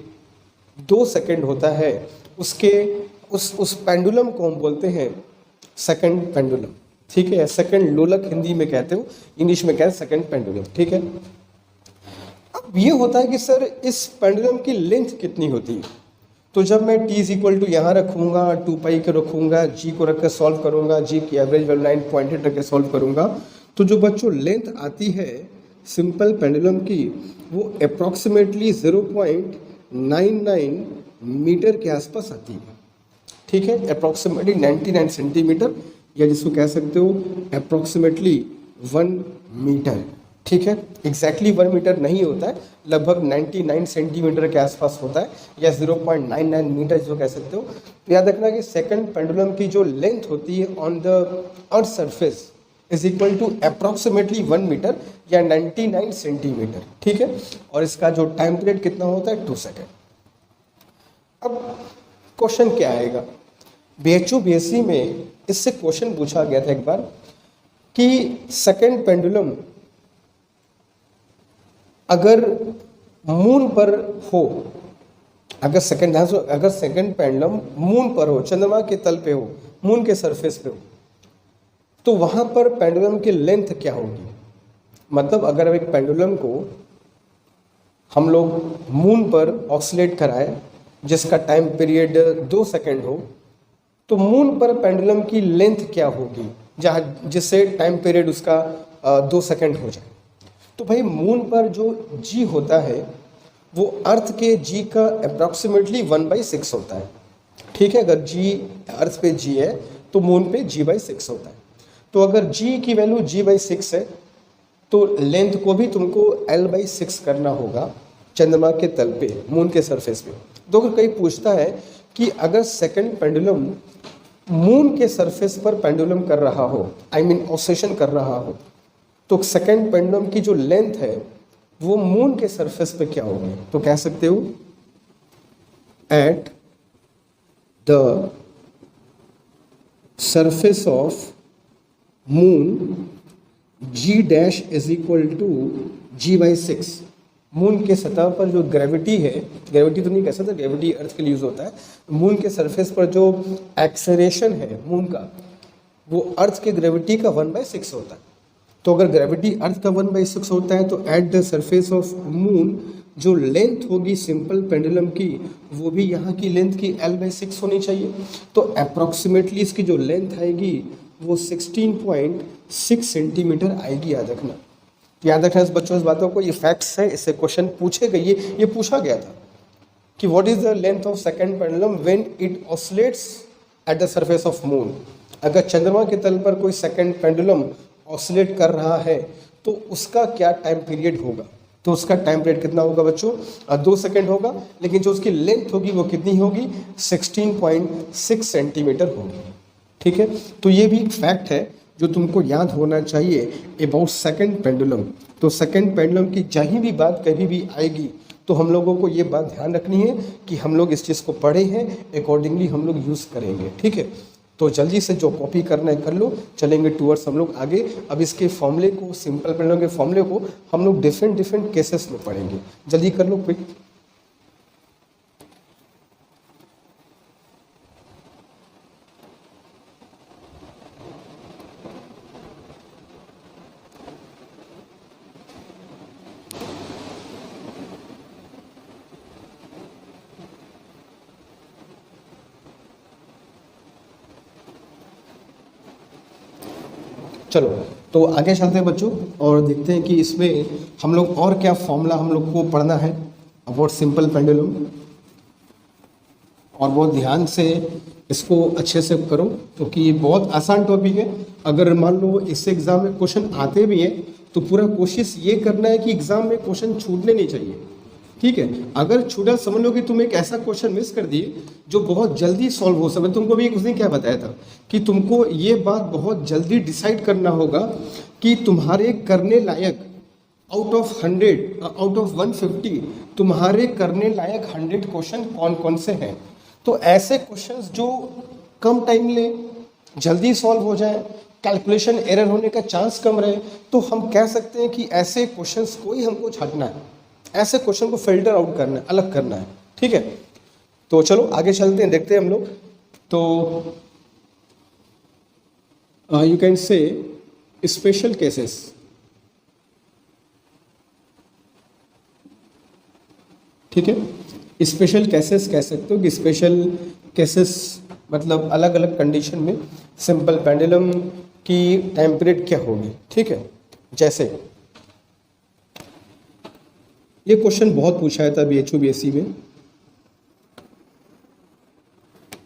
2 सेकंड होता है, उसके उस पेंडुलम को हम बोलते हैं सेकंड पेंडुलम। ठीक है, सेकंड लोलक हिंदी में कहते हो, इंग्लिश में कहते हैं सेकंड पेंडुलम। ठीक है, अब ये होता है कि सर इस पेंडुलम की लेंथ कितनी होती है, तो जब मैं t इज इक्वल टू यहाँ रखूँगा, 2 पाई को रखूँगा, g को रख कर सॉल्व करूँगा, g की एवरेज वैल्यू 9.8 रख के सॉल्व करूँगा, तो जो बच्चों लेंथ आती है सिंपल पेंडुलम की वो अप्रॉक्सीमेटली 0.99 मीटर के आसपास आती है। ठीक है, अप्रॉक्सीमेटली 99 सेंटीमीटर, या जिसको कह सकते हो अप्रॉक्सीमेटली 1 मीटर। ठीक है, एग्जैक्टली 1 मीटर नहीं होता है, लगभग 99 सेंटीमीटर के आसपास होता है, या 0.99 मीटर जो कह सकते हो। तो याद रखना कि सेकंड पेंडुलम की जो लेंथ होती है on the earth surface is equal to approximately 1 metre या 99 सेंटीमीटर। ठीक है, और इसका जो टाइम पीरियड कितना होता है 2 सेकेंड। अब क्वेश्चन क्या आएगा, BHU BSc में इससे क्वेश्चन पूछा गया था एक बार कि सेकंड पेंडुलम अगर मून पर हो, अगर सेकंड पेंडुलम मून पर हो, चंद्रमा के तल पे हो, मून के सरफेस पे हो, तो वहां पर पेंडुलम की लेंथ क्या होगी। मतलब अगर एक पेंडुलम को हम लोग मून पर ऑक्सीलेट कराए जिसका टाइम पीरियड 2 सेकंड हो, तो मून पर पेंडुलम की लेंथ क्या होगी जहाँ जिससे टाइम पीरियड उसका 2 सेकंड हो जाए। तो भाई मून पर जो g होता है वो अर्थ के g का अप्रॉक्सीमेटली 1/6 होता है। ठीक है, अगर g अर्थ पे g है तो मून पे g/6 होता है। तो अगर g की वैल्यू g/6 है तो लेंथ को भी तुमको l/6 करना होगा चंद्रमा के तल पे, मून के सरफेस पे। तो अगर कोई पूछता है कि अगर सेकंड पेंडुलम मून के सरफेस पर पेंडुलम कर रहा हो, आई मीन ऑसिलेशन कर रहा हो, तो सेकंड पेंडुलम की जो लेंथ है वो मून के सरफेस पे क्या होगी। तो कह सकते हो at the surface of moon g' is equal to g/6। Moon के सतह पर जो ग्रेविटी है, ग्रेविटी तो नहीं कह सकते, ग्रेविटी अर्थ के लिए यूज होता है, मून के सरफेस पर जो एक्सेलरेशन है मून का वो अर्थ के ग्रेविटी का 1/6 होता है। तो अगर ग्रेविटी अर्थ का 1/6 होता है तो eight the surface of moon जो लेंथ होगी सिंपल पेंडुलम की वो भी यहाँ की लेंथ की l/6 होनी चाहिए। तो अप्रॉक्सीमेटली इसकी जो लेंथ आएगी वो 16.6 सेंटीमीटर आएगी। याद रखना, याद रखना इस बच्चों इस बातों को, ये फैक्ट्स है, इससे क्वेश्चन पूछे गए, ये पूछा गया था कि what is the length of second pendulum when it oscillates eight the surface of moon. अगर चंद्रमा के तल पर कोई सेकंड पेंडुलम ऑसिलेट कर रहा है तो उसका क्या टाइम पीरियड होगा। तो उसका टाइम पीरियड कितना होगा बच्चों, 2 सेकंड होगा, लेकिन जो उसकी लेंथ होगी वो कितनी होगी, 16.6 सेंटीमीटर होगी। ठीक है, तो ये भी एक फैक्ट है जो तुमको याद होना चाहिए अबाउट सेकंड पेंडुलम। तो सेकंड पेंडुलम की जहीं भी बात कभी भी आएगी तो हम लोगों को ये बात ध्यान रखनी है कि हम लोग इस चीज़ को पढ़े हैं, अकॉर्डिंगली हम लोग यूज़ करेंगे। ठीक है, तो जल्दी से जो कॉपी करना है कर लो, चलेंगे टूवर्ड्स हम लोग आगे। अब इसके फॉर्मूले को, सिंपल पेंडुलम के फॉर्मूले को हम लोग डिफरेंट केसेस में पढ़ेंगे। जल्दी कर लो क्विक। चलो तो आगे चलते हैं बच्चों और देखते हैं कि इसमें हम लोग और क्या फॉर्मूला हम लोग को पढ़ना है अबाउट सिंपल पेंडुलम। और बहुत ध्यान से इसको अच्छे से करो क्योंकि ये बहुत आसान टॉपिक है। अगर मान लो इससे एग्जाम में क्वेश्चन आते भी हैं तो पूरा कोशिश ये करना है कि एग्जाम में क्वेश्चन छूटने नहीं चाहिए। ठीक है, अगर छूटा समझ लो कि तुम एक ऐसा क्वेश्चन मिस कर दिए जो बहुत जल्दी सॉल्व हो सके। तुमको भी उस दिन क्या बताया था कि तुमको ये बात बहुत जल्दी डिसाइड करना होगा कि तुम्हारे करने लायक आउट ऑफ 100, आउट ऑफ 150 तुम्हारे करने लायक 100 क्वेश्चन कौन कौन से हैं। तो ऐसे क्वेश्चंस जो कम टाइम ले, जल्दी सॉल्व हो जाए, कैलकुलेशन एरर होने का चांस कम रहे, तो हम कह सकते हैं कि ऐसे क्वेश्चंस को ही हमको छांटना है, ऐसे क्वेश्चन को फिल्टर आउट करना है, अलग करना है। ठीक है, तो चलो आगे चलते हैं, देखते हैं हम लोग। तो you can say special cases. ठीक है, स्पेशल केसेस कह सकते हो कि स्पेशल केसेस मतलब अलग अलग कंडीशन में सिंपल पेंडुलम की टाइम पीरियड क्या होगी। ठीक है, जैसे ये क्वेश्चन बहुत पूछा था BHU BSc में।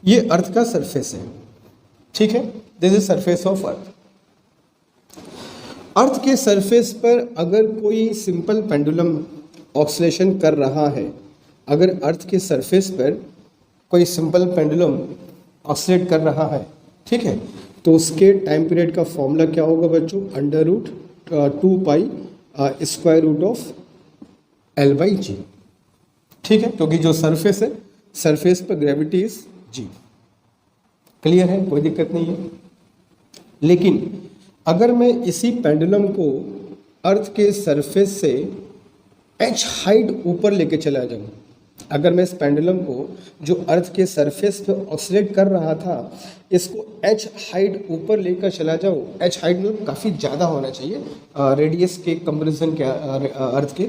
ये अर्थ का सरफेस है, ठीक है, this is surface of earth. Earth के सरफेस पर अगर कोई सिंपल पेंडुलम ऑक्सीलेशन कर रहा है, अगर अर्थ के सरफेस पर कोई सिंपल पेंडुलम ऑक्सीलेट कर रहा है, ठीक है, तो उसके टाइम पीरियड का फॉर्मूला क्या होगा बच्चों? √2π स्क्वायर रूट ऑफ L/G। ठीक है, क्योंकि जो सरफेस है, सरफेस पर ग्रेविटी इज G। क्लियर है, कोई दिक्कत नहीं है। लेकिन अगर मैं इसी पेंडुलम को अर्थ के सरफेस से h हाइट ऊपर लेके चला जाऊं, अगर मैं इस पेंडुलम को जो अर्थ के सरफेस पे ऑक्सीलेट कर रहा था, इसको h हाइट ऊपर लेकर चला जाऊं, h हाइट मतलब काफ़ी ज़्यादा होना चाहिए रेडियस के कंपैरिजन के अर्थ के,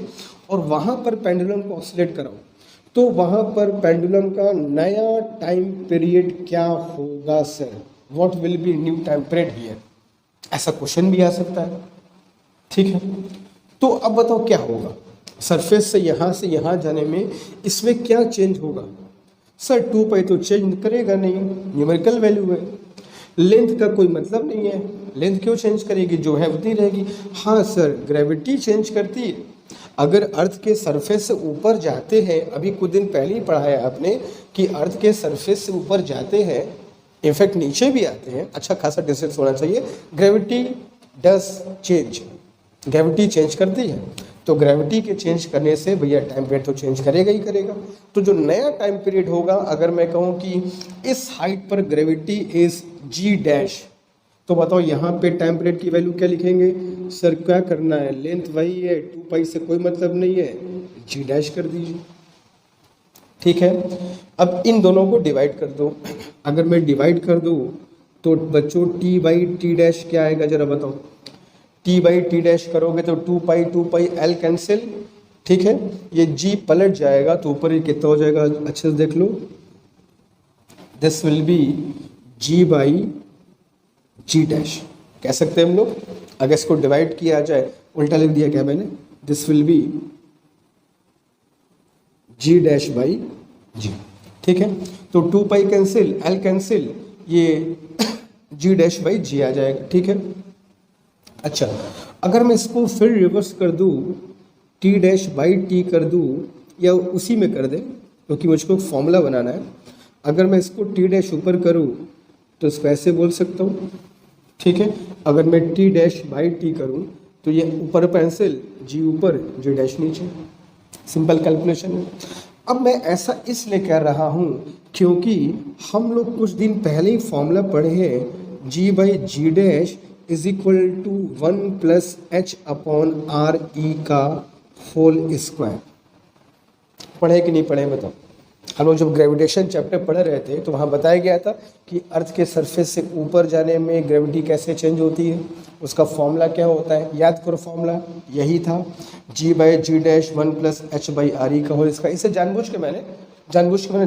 और वहाँ पर पेंडुलम को ऑक्सीलेट कराऊं, तो वहाँ पर पेंडुलम का नया टाइम पीरियड क्या होगा sir? What will be new time period here? ऐसा क्वेश्चन भी आ सकता है। ठीक है, तो अब बताओ क्या होगा सरफेस से यहाँ जाने में, इसमें क्या चेंज होगा? सर 2π तो चेंज करेगा नहीं, न्यूमेरिकल वैल्यू है। लेंथ का कोई मतलब नहीं है, लेंथ क्यों चेंज करेगी? जो है उतनी रहेगी। हाँ सर, ग्रेविटी चेंज करती है। अगर अर्थ के सरफेस से ऊपर जाते हैं, अभी कुछ दिन पहले ही पढ़ा है आपने कि अर्थ के सरफेस से ऊपर जाते हैं, इनफैक्ट नीचे भी आते हैं, अच्छा खासा डिस्टेंस होना चाहिए, gravity does change, gravity change करती है। तो ग्रेविटी के चेंज करने से भैया टाइम पीरियड तो चेंज करेगा ही करेगा। तो जो नया टाइम पीरियड होगा, अगर मैं कहूँ कि इस हाइट पर ग्रेविटी इज G', तो बताओ यहाँ पे टाइम पीरियड की वैल्यू क्या लिखेंगे? सर क्या करना है, लेंथ वही है, 2π से कोई मतलब नहीं है, G' कर दीजिए। ठीक है, अब इन दोनों को डिवाइड कर दो। अगर मैं डिवाइड कर दूँ तो बच्चों T/T' क्या आएगा जरा बताओ? T/T' करोगे तो 2π L कैंसिल, ठीक है, ये G पलट जाएगा तो ऊपर ये कितना हो जाएगा? अच्छे से देख लो, दिस विल बी G/G', कह सकते हैं हम लोग। अगर इसको डिवाइड किया जाए, उल्टा लिख दिया क्या मैंने? This will be G'/G। ठीक है, तो 2π कैंसिल, L कैंसिल, ये G'/G आ जाएगा। ठीक है, अच्छा अगर मैं इसको फिर रिवर्स कर दूँ, T'/T कर दूँ, या उसी में कर दे, क्योंकि मुझको फॉर्मूला बनाना है। अगर मैं इसको T' ऊपर करूँ तो इसको ऐसे बोल सकता हूँ। ठीक है, अगर मैं T'/T करूँ तो ये ऊपर पेंसिल, G ऊपर, G' नीचे, सिंपल कैलकुलेशन है। अब मैं ऐसा इसलिए कह रहा हूँ क्योंकि हम लोग कुछ दिन पहले ही फॉर्मूला पढ़े हैं, G/G' is equal to 1 + h/RE का होल स्क्वायर। पढ़े कि नहीं पढ़े बताओ? हम लोग जब ग्रेविटेशन चैप्टर पढ़ रहे थे तो वहाँ बताया गया था कि अर्थ के सरफेस से ऊपर जाने में ग्रेविटी कैसे चेंज होती है, उसका फॉर्मूला क्या होता है, याद करो फॉर्मूला यही था, G/G' 1 + h/RE का होल स्क्वायर। इसे जानबूझ के मैंने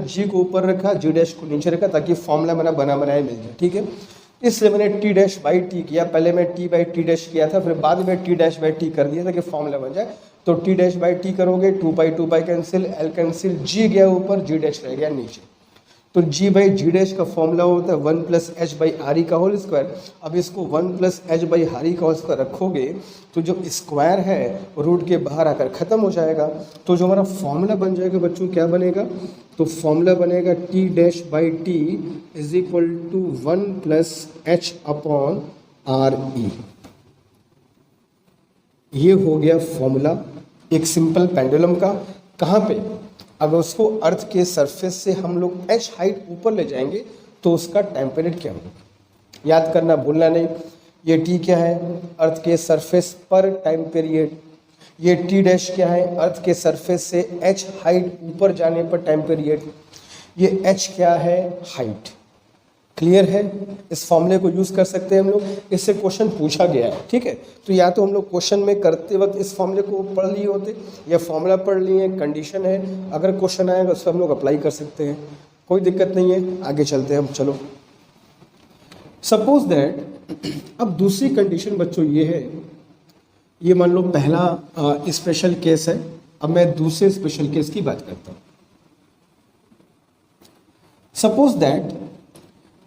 G को ऊपर रखा, G' को नीचे रखा, ताकि फॉर्मूला बना बनाया मिल जाए। ठीक है, इसलिए मैंने T'/T किया, पहले मैं T/T' किया था, फिर बाद में T'/T कर दिया था कि फॉर्मूला बन जाए। तो T'/T करोगे, 2π कैंसिल, L कैंसिल, G गया ऊपर, G' रह गया नीचे। तो G/G' का फॉर्मूला होता है 1 + h/RE का होल स्क्वायर। अब इसको 1 + h/RE का होल स्क्वायर रखोगे तो जो स्क्वायर है रूट के बाहर आकर ख़त्म हो जाएगा। तो जो हमारा फॉर्मूला बन जाएगा बच्चों, क्या बनेगा? तो फॉर्मूला बनेगा T'/T is equal to 1 + h/RE। ये हो गया फॉर्मूला एक सिंपल पेंडुलम का। कहाँ पे? अगर उसको अर्थ के सरफेस से हम लोग h हाइट ऊपर ले जाएंगे तो उसका टाइम पीरियड क्या होगा, याद करना भूलना नहीं। ये t क्या है? अर्थ के सरफेस पर टाइम पीरियड। ये t डैश क्या है? अर्थ के सरफेस से h हाइट ऊपर जाने पर टाइम पीरियड। ये h क्या है? हाइट। क्लियर है? इस फॉर्मूले को यूज़ कर सकते हैं हम लोग, इससे क्वेश्चन पूछा गया है, ठीक है। तो या तो हम लोग क्वेश्चन में करते वक्त इस फॉर्मूले को पढ़ लिए होते या फॉर्मूला पढ़ लिए, कंडीशन है, अगर क्वेश्चन आएगा उस पर हम लोग अप्लाई कर सकते हैं, कोई दिक्कत नहीं है। आगे चलते हैं हम, चलो। सपोज दैट, अब दूसरी कंडीशन बच्चों ये है, ये मान लो पहला स्पेशल केस है, अब मैं दूसरे स्पेशल केस की बात करता हूँ। सपोज दैट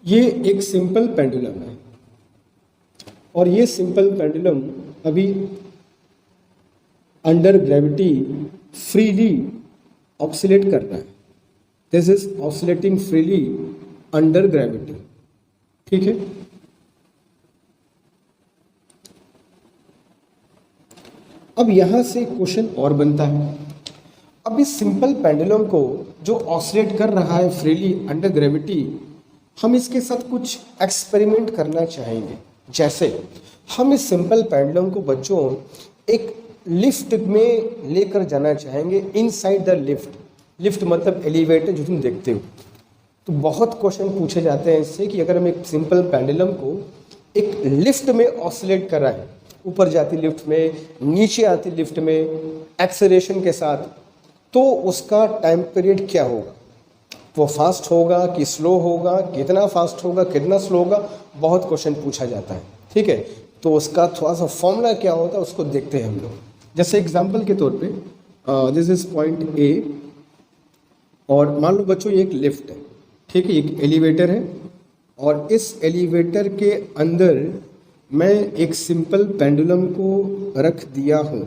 ये एक सिंपल पेंडुलम है और ये सिंपल पेंडुलम अभी अंडर ग्रेविटी फ्रीली ऑक्सीलेट कर रहा है। This is oscillating freely under gravity, ठीक है। अब यहां से क्वेश्चन और बनता है, अब इस सिंपल पेंडुलम को जो ऑक्सीलेट कर रहा है फ्रीली अंडर ग्रेविटी, हम इसके साथ कुछ एक्सपेरिमेंट करना चाहेंगे। जैसे हम इस सिंपल पेंडुलम को बच्चों एक लिफ्ट में लेकर जाना चाहेंगे, इनसाइड द लिफ्ट। लिफ्ट मतलब एलिवेटर जो तुम देखते हो। तो बहुत क्वेश्चन पूछे जाते हैं इससे कि अगर हम एक सिंपल पेंडुलम को एक लिफ्ट में ऑसिलेट कराएं, ऊपर जाती लिफ्ट में, नीचे आती लिफ्ट में, एक्सेलरेशन के साथ, तो उसका टाइम पीरियड क्या होगा? वो फास्ट होगा कि स्लो होगा, कितना फास्ट होगा, कितना स्लो होगा, बहुत क्वेश्चन पूछा जाता है, ठीक है। तो उसका थोड़ा सा फॉर्मूला क्या होता है उसको देखते हैं हम लोग। जैसे एग्जांपल के तौर पे दिस इज पॉइंट ए, और मान लो बच्चों ये एक लिफ्ट है, ठीक है, एक एलिवेटर है, और इस एलिवेटर के अंदर मैं एक सिंपल पेंडुलम को रख दिया हूँ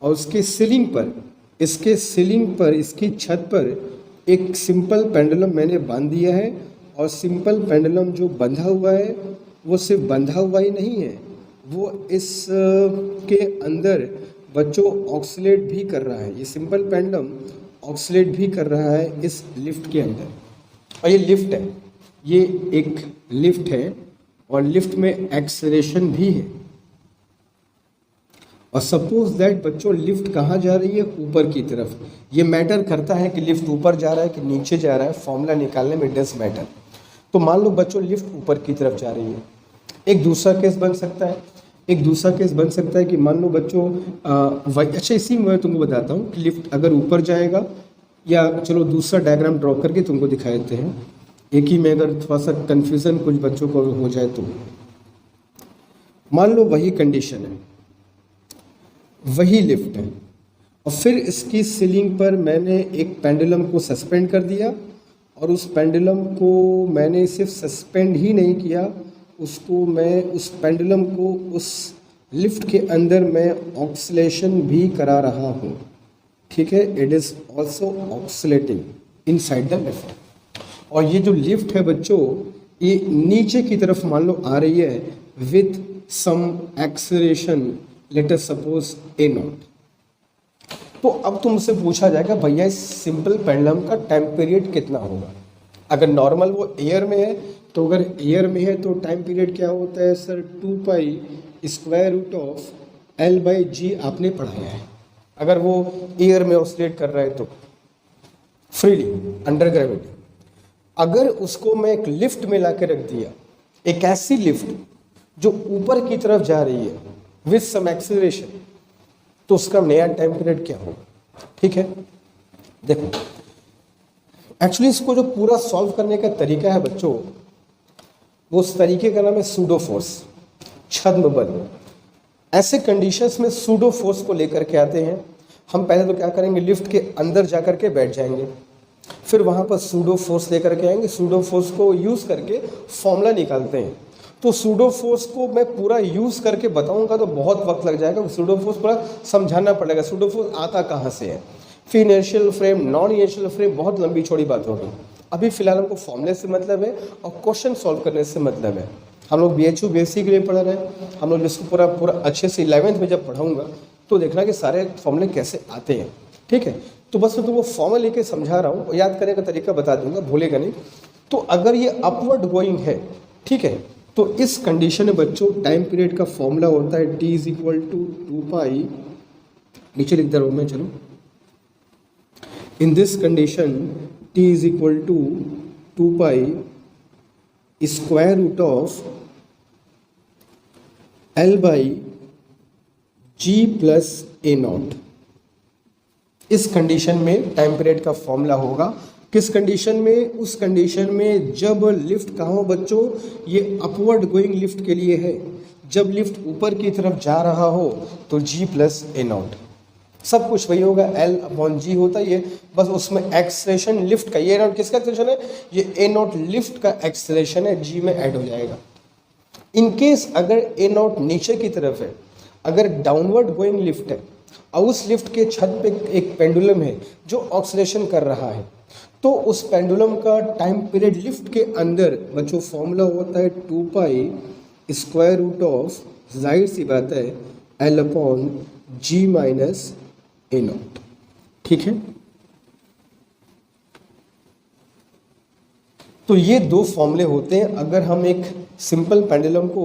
और उसके सीलिंग पर, इसके सीलिंग पर, इसकी छत पर एक सिंपल पेंडुलम मैंने बांध दिया है। और सिंपल पेंडुलम जो बंधा हुआ है वो सिर्फ बंधा हुआ ही नहीं है, वो इस के अंदर बच्चों ऑक्सीलेट भी कर रहा है। ये सिंपल पेंडुलम ऑक्सीलेट भी कर रहा है इस लिफ्ट के अंदर। और ये लिफ्ट है, ये एक लिफ्ट है और लिफ्ट में एक्सेलरेशन भी है। और सपोज दैट बच्चों लिफ्ट कहाँ जा रही है? ऊपर की तरफ। ये मैटर करता है कि लिफ्ट ऊपर जा रहा है कि नीचे जा रहा है, फॉर्मूला निकालने में डज मैटर। तो मान लो बच्चों लिफ्ट ऊपर की तरफ जा रही है। एक दूसरा केस बन सकता है, एक दूसरा केस बन सकता है कि मान लो बच्चों अच्छा इसी में मैं तुमको बताता हूँ कि लिफ्ट अगर ऊपर जाएगा, या चलो दूसरा डायग्राम ड्रॉ करके तुमको दिखा देते हैं, एक ही में अगर थोड़ा सा कन्फ्यूज़न कुछ बच्चों को हो जाए तो। मान लो वही कंडीशन है, वही लिफ्ट है, और फिर इसकी सीलिंग पर मैंने एक पेंडुलम को सस्पेंड कर दिया, और उस पेंडुलम को मैंने सिर्फ सस्पेंड ही नहीं किया, उसको मैं उस पेंडुलम को उस लिफ्ट के अंदर मैं ऑक्सीलेशन भी करा रहा हूँ, ठीक है। It is also oscillating inside the lift. और ये जो लिफ्ट है बच्चों, ये नीचे की तरफ मान लो आ रही है with some acceleration, let us suppose A naught. तो अब तुमसे पूछा जाएगा भैया इस सिंपल पेंडुलम का टाइम पीरियड कितना होगा? अगर नॉर्मल वो एयर में है, तो अगर एयर में है तो टाइम पीरियड क्या होता है sir? 2 pi square root of L/G आपने पढ़ाया है। अगर वो एयर में ऑसिलेट कर रहा है तो फ्रीली अंडर ग्रेविटी। अगर उसको मैं एक लिफ्ट में ला के रख दिया, एक ऐसी लिफ्ट जो ऊपर की तरफ जा रही है विथ सम एक्सेलरेशन, तो उसका नया टाइम पीरियड क्या होगा? ठीक है, देखो एक्चुअली इसको जो पूरा सॉल्व करने का तरीका है बच्चों, वो उस तरीके का नाम है सूडो फोर्स, छद्म बल। ऐसे कंडीशंस में सूडो फोर्स को लेकर के आते हैं हम। पहले तो क्या करेंगे, लिफ्ट के अंदर जा कर के बैठ जाएंगे, फिर वहाँ पर सूडो फोर्स लेकर के आएंगे, सूडो फोर्स को यूज़ करके फॉर्मूला निकालते हैं। तो सूडो फोर्स को मैं पूरा यूज़ करके बताऊंगा तो बहुत वक्त लग जाएगा, सूडो फोर्स पूरा समझाना पड़ेगा, सूडो फोर्स आता कहाँ से है, फिर inertial frame, non inertial frame, बहुत लंबी चौड़ी बात होगी। अभी फिलहाल हमको फॉर्मूले से मतलब है और क्वेश्चन सॉल्व करने से मतलब है। हम लोग BHU BSc के लिए पढ़ रहे हैं, हम लोग जिसको पूरा पूरा अच्छे से 11th में जब पढ़ाऊंगा तो देखना कि सारे फॉर्मूले कैसे आते हैं, ठीक है। तो बस मैं तुमको फॉर्मूला लेके समझा रहा हूँ, याद करने का तरीका बता दूंगा, भूलेगा नहीं। तो अगर ये अपवर्ड गोइंग है, ठीक है, तो इस कंडीशन में बच्चों टाइम पीरियड का फॉर्मूला होता है t इज इक्वल टू 2 नीचे लिख दे रहा हूँ मैं, चलो। In this condition t is equal to 2 square root of L by G plus A0। इस कंडीशन में टाइम पीरियड का फॉर्मूला होगा। किस कंडीशन में? उस कंडीशन में जब लिफ्ट कहाँ हो बच्चों, ये अपवर्ड गोइंग लिफ्ट के लिए है। जब लिफ्ट ऊपर की तरफ जा रहा हो तो G प्लस A0, सब कुछ वही होगा, L अपॉन G होता है ये, बस उसमें एक्सेलरेशन लिफ्ट का, ये A0 किसका एक्सेलरेशन है, ये A0 लिफ्ट का एक्सेलरेशन है, G में ऐड हो जाएगा। इन केस अगर A0 नीचे की तरफ है, अगर डाउनवर्ड गोइंग लिफ्ट है और उस लिफ्ट के छत पे एक पेंडुलम है जो ऑक्सीलेशन कर रहा है, तो उस पेंडुलम का टाइम पीरियड लिफ्ट के अंदर बच्चों फॉर्मूला होता है 2 स्क्वायर रूट ऑफ, जाहिर सी बात है, L upon G minus A0, ठीक है। तो ये दो फॉर्मूले होते हैं अगर हम एक सिंपल पेंडुलम को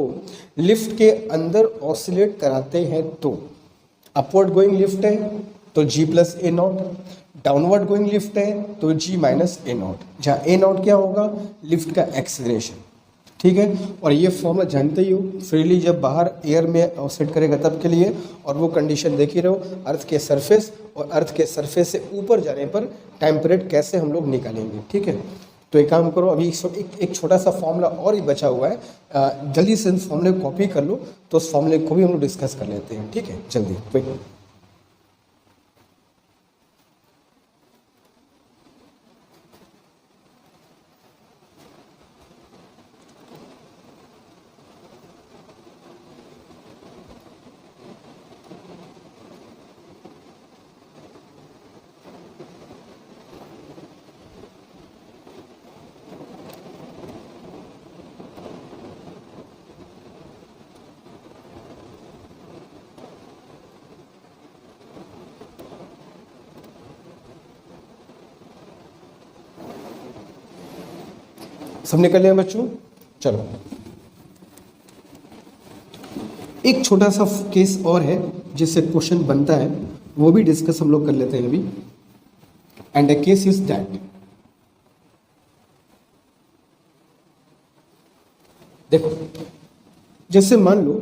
लिफ्ट के अंदर ऑसिलेट कराते हैं तो। अपवर्ड गोइंग लिफ्ट है तो G plus A0, downward going lift है तो G माइनस A0, जहाँ A0 क्या होगा, लिफ्ट का एक्सेलरेशन, ठीक है। और ये फॉर्मूला जानते ही हो, फ्रीली जब बाहर एयर में ऑसिलेट करेगा तब के लिए, और वो कंडीशन देख ही रहो, अर्थ के सरफेस और अर्थ के सरफेस से ऊपर जाने पर टाइम पीरियड कैसे हम लोग निकालेंगे, ठीक है। तो एक काम करो, अभी एक छोटा सा फॉर्मूला और ही बचा हुआ है, जल्दी से उस फॉर्मूले को कॉपी कर लो, तो उस फॉर्मूले को भी हम लोग डिस्कस कर लेते हैं, ठीक है, जल्दी क्विक। सब निकल लिया बच्चों, चलो एक छोटा सा केस और है जिससे क्वेश्चन बनता है, वो भी डिस्कस हम लोग कर लेते हैं अभी। And the case is that, देखो जैसे मान लो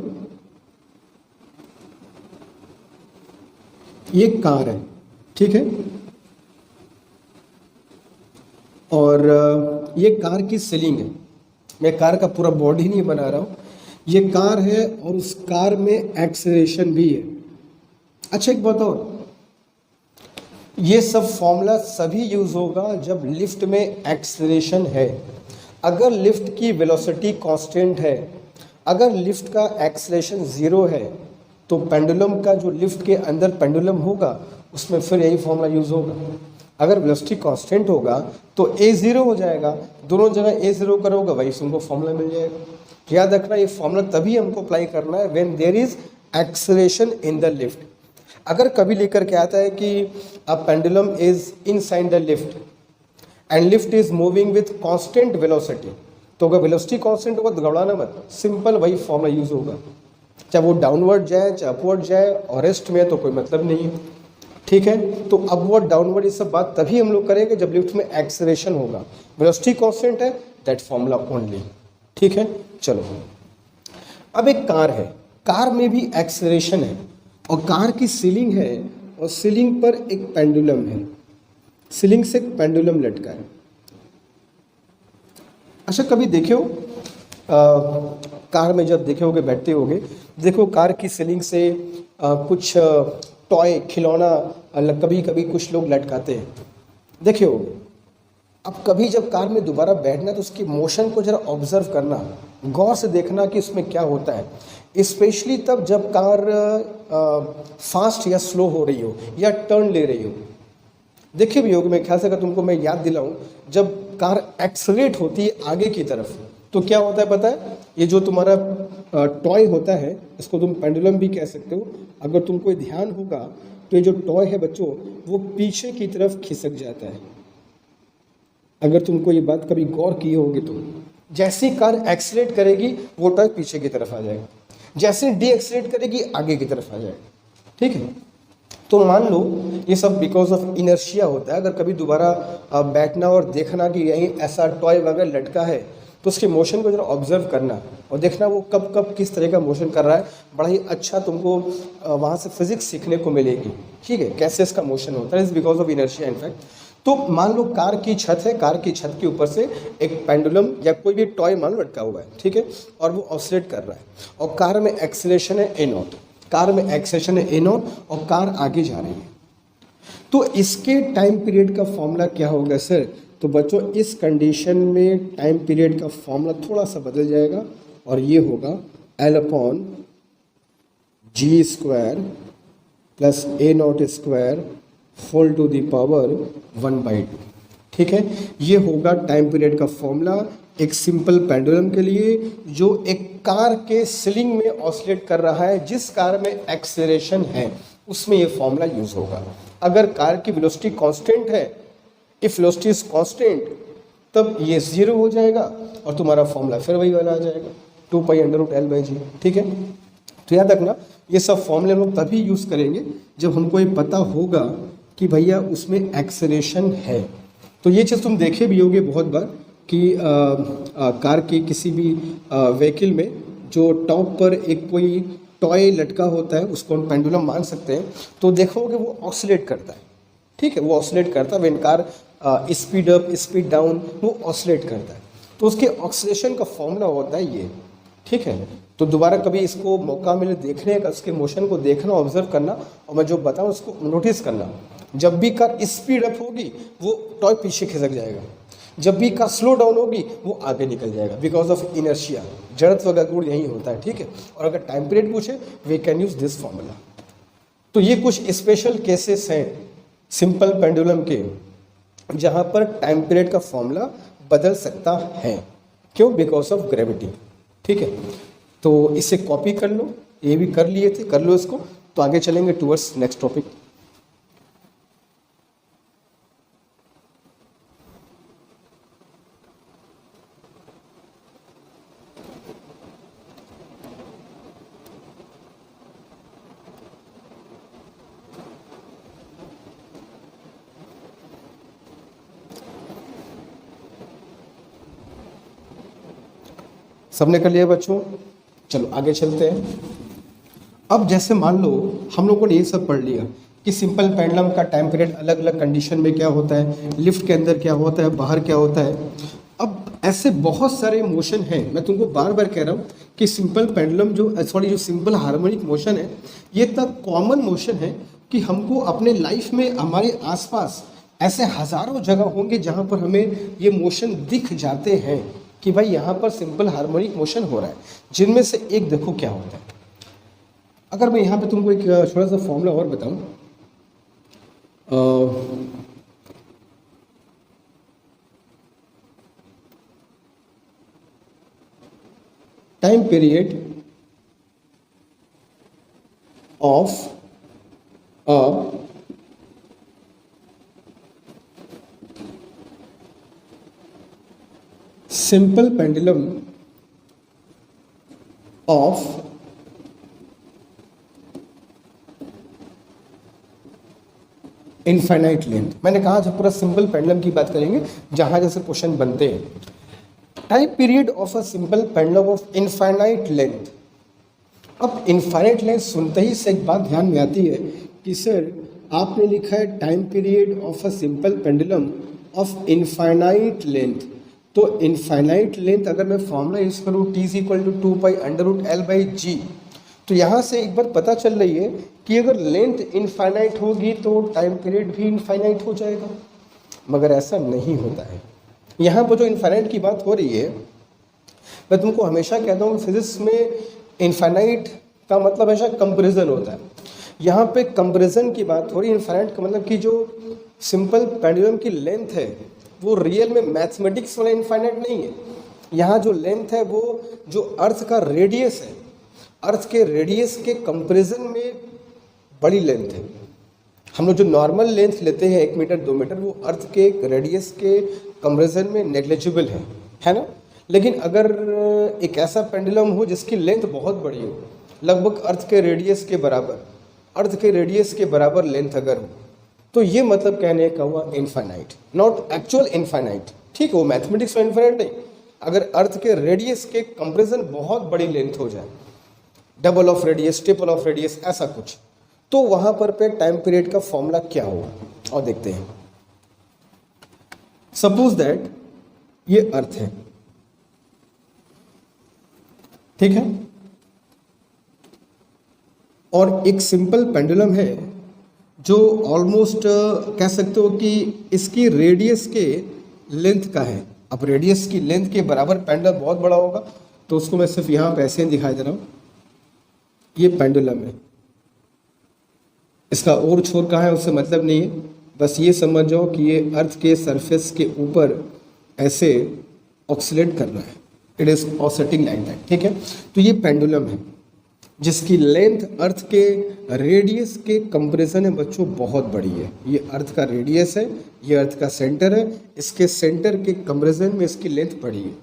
ये कार है, ठीक है, और ये कार की सीलिंग है। मैं कार का पूरा बॉडी नहीं बना रहा हूँ, ये कार है और उस कार में एक्सेलरेशन भी है। अच्छा एक बात और, ये सब फॉर्मूला सभी यूज होगा जब लिफ्ट में एक्सेलरेशन है। अगर लिफ्ट की वेलोसिटी कांस्टेंट है, अगर लिफ्ट का एक्सेलरेशन 0 है, तो पेंडुलम का जो लिफ्ट के अंदर पेंडुलम होगा उसमें फिर यही फॉर्मूला यूज होगा। अगर वेलोसिटी कांस्टेंट होगा तो A0 हो जाएगा, दोनों जगह A0 करोगे वही तुमको फॉर्मूला मिल जाएगा। याद रखना ये फॉर्मूला तभी हमको अप्लाई करना है when there is acceleration in the lift. अगर कभी लेकर के आता है कि a pendulum is inside the lift and lift is moving with constant velocity, तो अगर वेलोसिटी कांस्टेंट होगा तो घबराना मत, सिंपल वही फॉर्मूला यूज होगा, चाहे वो डाउनवर्ड जाए चाहे अपवर्ड जाए, और रेस्ट में तो कोई मतलब नहीं है, ठीक है। तो अपवर्ड डाउनवर्ड ये सब बात तभी हम लोग करेंगे जब लिफ्ट में एक्सेलरेशन होगा, वेलोसिटी कांस्टेंट है, दैट फॉर्मूला ओनली, ठीक है। चलो अब एक कार है, कार में भी एक्सेलरेशन है और कार की सीलिंग है और सीलिंग पर एक पेंडुलम है, सीलिंग से एक पेंडुलम लटका है। अच्छा कभी देखे हो कार में जब देखे होगे, बैठते होगे, देखो कार की सीलिंग से कुछ टॉय खिलौना कभी कभी कुछ लोग लटकाते हैं, देखे हो। अब कभी जब कार में दोबारा बैठना तो उसकी मोशन को जरा ऑब्जर्व करना, गौर से देखना कि उसमें क्या होता है, स्पेशली तब जब कार फास्ट या स्लो हो रही हो या टर्न ले रही हो। देखे भी होगे, मैं ख्याल से अगर तुमको मैं याद दिलाऊं, जब कार एक्सेलरेट होती है आगे की तरफ तो क्या होता है पता है, ये जो तुम्हारा टॉय होता है इसको तुम पेंडुलम भी कह सकते हो। अगर तुमको ध्यान होगा तो ये जो टॉय है बच्चों वो पीछे की तरफ खिसक जाता है। अगर तुमको ये बात कभी गौर किए होगे तो जैसे ही कार एक्सीलरेट करेगी वो टॉय पीछे की तरफ आ जाएगा, जैसे डी एक्सीलरेट करेगी आगे की तरफ आ जाएगा। ठीक है, तो मान लो ये सब बिकॉज ऑफ इनर्शिया होता है। अगर कभी दोबारा बैठना और देखना कि यहीं ऐसा टॉय वगैरह लटका है तो उसके मोशन को जरा ऑब्जर्व करना और देखना वो कब कब किस तरह का मोशन कर रहा है। बड़ा ही अच्छा तुमको वहाँ से फिजिक्स सीखने को मिलेगी। ठीक है, कैसे इसका मोशन होता है, is because of inertia in fact. तो मान लो कार की छत है, कार की छत के ऊपर से एक पेंडुलम या कोई भी टॉय मान लो लटका हुआ है। ठीक है, और वो ऑसिलेट कर रहा है और कार में एक्सीलरेशन है ए नॉट, कार में एक्सेलेरेशन है ए नॉट और कार आगे जा रही है। तो इसके टाइम पीरियड का फॉर्मूला क्या होगा सर? तो बच्चों इस कंडीशन में टाइम पीरियड का फॉर्मूला थोड़ा सा बदल जाएगा और ये होगा L upon G square plus A naught square whole to the power 1/2। ठीक है, ये होगा टाइम पीरियड का फॉर्मूला एक सिंपल पेंडुलम के लिए जो एक कार के सीलिंग में ऑसिलेट कर रहा है। जिस कार में एक्सेलरेशन है उसमें ये फॉर्मूला यूज होगा। अगर कार की वेलोसिटी कांस्टेंट है, इफ वेलोसिटी इज कांस्टेंट, तब ये 0 हो जाएगा और तुम्हारा फॉर्मूला फिर वही वाला आ जाएगा 2π√L/g। ठीक है, तो याद रखना ये सब फॉर्मूले हम लोग तभी यूज करेंगे जब हमको ये पता होगा कि भैया उसमें एक्सेलरेशन है। तो ये चीज़ तुम देखे भी होगे बहुत बार कि कार के किसी भी व्हीकल में जो टॉप पर एक कोई टॉय लटका होता है उसको हम पेंडुलम मान सकते हैं। तो देखोगे वो ऑसिलेट करता है। ठीक है, वो ऑसिलेट करता है when car speed up speed down, वो ऑसिलेट करता है। तो उसके ऑक्सीलेशन का फॉर्मूला होता है ये। ठीक है, तो दोबारा कभी इसको मौका मिले देखने का, उसके मोशन को देखना, ऑब्जर्व करना और मैं जो बताऊँ उसको नोटिस करना। जब भी कार स्पीड अप होगी वो टॉय पीछे खिसक जाएगा, जब भी कार स्लो डाउन होगी वो आगे निकल जाएगा बिकॉज ऑफ इनर्शिया, जड़त्व का गुण यही होता है। ठीक है, और अगर टाइम पीरियड पूछे we can use this formula. तो ये कुछ स्पेशल केसेस हैं सिंपल पेंडुलम के जहाँ पर टाइम पीरियड का फॉर्मूला बदल सकता है। क्यों? Because of gravity. ठीक है, तो इसे कॉपी कर लो, ये भी कर लिए थे, कर लो इसको। तो आगे चलेंगे टूवर्ड्स नेक्स्ट टॉपिक। सबने कर लिया बच्चों? चलो आगे चलते हैं। अब जैसे मान लो हम लोगों ने ये सब पढ़ लिया कि सिंपल पेंडुलम का टाइम पीरियड अलग अलग कंडीशन में क्या होता है, लिफ्ट के अंदर क्या होता है, बाहर क्या होता है। अब ऐसे बहुत सारे मोशन हैं, मैं तुमको बार बार कह रहा हूँ कि सिंपल पेंडुलम जो सिंपल हार्मोनिक मोशन है ये तक कॉमन मोशन है कि हमको अपने लाइफ में हमारे आसपास ऐसे हजारों जगह होंगे जहाँ पर हमें ये मोशन दिख जाते हैं कि भाई यहाँ पर सिंपल हार्मोनिक मोशन हो रहा है। जिनमें से एक देखो क्या होता है। अगर मैं यहाँ पे तुमको एक छोटा सा फॉर्मूला और बताऊँ, time period of a simple pendulum of infinite length. मैंने कहा जब पूरा सिंपल पेंडुलम की बात करेंगे जहां जैसे क्वेश्चन बनते हैं। Time period of a simple pendulum of infinite length. अब इनफाइनाइट लेंथ सुनते ही से एक बात ध्यान में आती है कि सर आपने लिखा है time period of a simple pendulum of infinite length. तो इनफाइनाइट लेंथ अगर मैं फॉर्मूला यूज करूँ T = 2π√L/g, तो यहाँ से एक बार पता चल रही है कि अगर लेंथ इनफाइनाइट होगी तो टाइम पीरियड भी इनफाइनाइट हो जाएगा। मगर ऐसा नहीं होता है। यहाँ पर जो इनफाइनाइट की बात हो रही है, मैं तुमको हमेशा कहता हूँ फिजिक्स में इनफाइनाइट का मतलब हमेशा कंपेरिजन होता है। यहाँ पे कंपेरिजन की बात हो रही है। इनफाइनाइट का मतलब कि जो सिंपल पेंडुलम की लेंथ है वो रियल में मैथमेटिक्स वाला इनफाइनाइट नहीं है। यहाँ जो लेंथ है वो जो अर्थ का रेडियस है, अर्थ के रेडियस के कंपैरिजन में बड़ी लेंथ है। हम लोग जो नॉर्मल लेंथ लेते हैं 1 मीटर 2 मीटर, वो अर्थ के रेडियस के कंपैरिजन में नेग्लिजिबल है ना। लेकिन अगर एक ऐसा पेंडुलम हो जिसकी लेंथ बहुत बड़ी हो, लगभग अर्थ के रेडियस के बराबर, अर्थ के रेडियस के बराबर लेंथ अगर हो, तो ये मतलब कहने का हुआ इनफाइनाइट, नॉट एक्चुअल इनफाइनाइट। ठीक है, वो मैथमेटिक्स में इनफाइनाइट नहीं। अगर अर्थ के रेडियस के कंपैरिजन बहुत बड़ी लेंथ हो जाए, double of radius, triple of radius, ऐसा कुछ, तो वहां पर पे टाइम पीरियड का फॉर्मूला क्या होगा और देखते हैं। सपोज दैट ये अर्थ है, ठीक है, और एक सिंपल पेंडुलम है जो ऑलमोस्ट कह सकते हो कि इसकी रेडियस के लेंथ का है। अब रेडियस की लेंथ के बराबर पेंडुलम बहुत बड़ा होगा, तो उसको मैं सिर्फ यहाँ पे ऐसे ही दिखाई दे रहा हूँ। ये पेंडुलम है, इसका और छोर कहाँ है उससे मतलब नहीं है, बस ये समझ जाओ कि ये अर्थ के सरफेस के ऊपर ऐसे ऑक्सीलेट कर रहा है। It is oscillating like that, ठीक है। तो ये पेंडुलम है जिसकी लेंथ अर्थ के रेडियस के कंपैरिजन में बच्चों बहुत बड़ी है। ये अर्थ का रेडियस है, ये अर्थ का सेंटर है, इसके सेंटर के कंपैरिजन में इसकी लेंथ बड़ी है,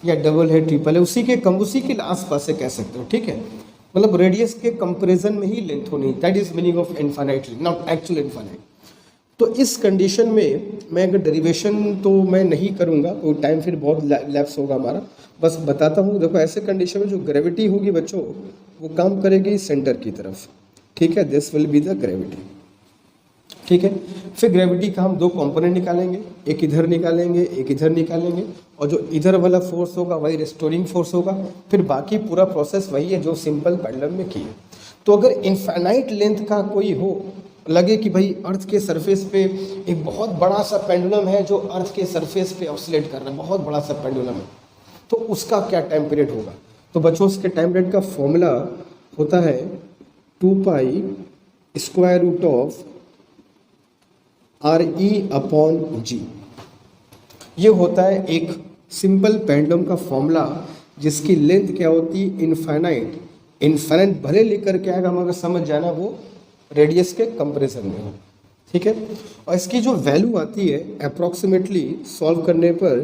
या डबल है, ट्रिपल है, उसी के आसपास से कह सकते हो, ठीक है। मतलब रेडियस के कंपैरिजन में ही लेंथ होनी, that is meaning of infinite, not actual infinite. तो इस कंडीशन में मैं अगर डेरिवेशन तो मैं नहीं करूँगा, तो टाइम फिर बहुत लैप्स होगा हमारा, बस बताता हूँ। देखो ऐसे कंडीशन में जो ग्रेविटी होगी बच्चों, वो काम करेगी सेंटर की तरफ, ठीक है, this will be the gravity, ठीक है। फिर ग्रेविटी का हम 2 कंपोनेंट निकालेंगे, एक इधर निकालेंगे, एक इधर निकालेंगे, और जो इधर वाला फोर्स होगा वही रिस्टोरिंग फोर्स होगा। फिर बाकी पूरा प्रोसेस वही है जो सिंपल पेंडुलम में किए। तो अगर इनफाइनाइट लेंथ का कोई हो, लगे कि भाई अर्थ के सरफेस पे एक बहुत बड़ा सा पेंडुलम है जो अर्थ के सरफेस पे ऑसिलेट कर रहा है, बहुत बड़ा सा पेंडुलम है, तो उसका क्या टाइम पीरियड होगा। तो बच्चों उसके टाइम पीरियड का फॉर्मूला होता है 2 pi square root of RE/G। ये होता है एक सिंपल पेंडुलम का फॉर्मूला जिसकी लेंथ क्या होती है, इनफाइनाइट। इनफाइनाइट भले लेकर के आएगा, मगर समझ जाना वो रेडियस के कंपैरिजन में हो, ठीक है। और इसकी जो वैल्यू आती है अप्रॉक्सीमेटली सॉल्व करने पर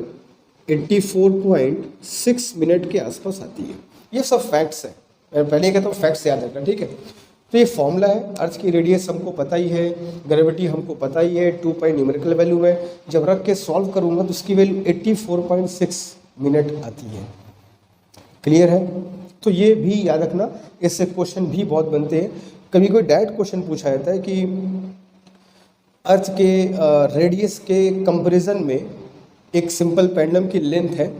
84.6 मिनट के आसपास आती है। ये सब फैक्ट्स है, मैं पहले कहता हूँ फैक्ट्स याद रखना, ठीक है। तो ये फॉर्मूला है, अर्थ की रेडियस हमको पता ही है, ग्रेविटी हमको पता ही है, 2 पाई न्यूमेरिकल वैल्यू है। जब रख के सॉल्व करूँगा तो उसकी वैल्यू 84.6 मिनट आती है। क्लियर है। तो ये भी याद रखना, इससे क्वेश्चन भी बहुत बनते हैं। कभी कोई डायरेक्ट क्वेश्चन पूछा जाता है कि अर्थ के रेडियस के कंपैरिजन में एक सिंपल पेंडुलम की लेंथ है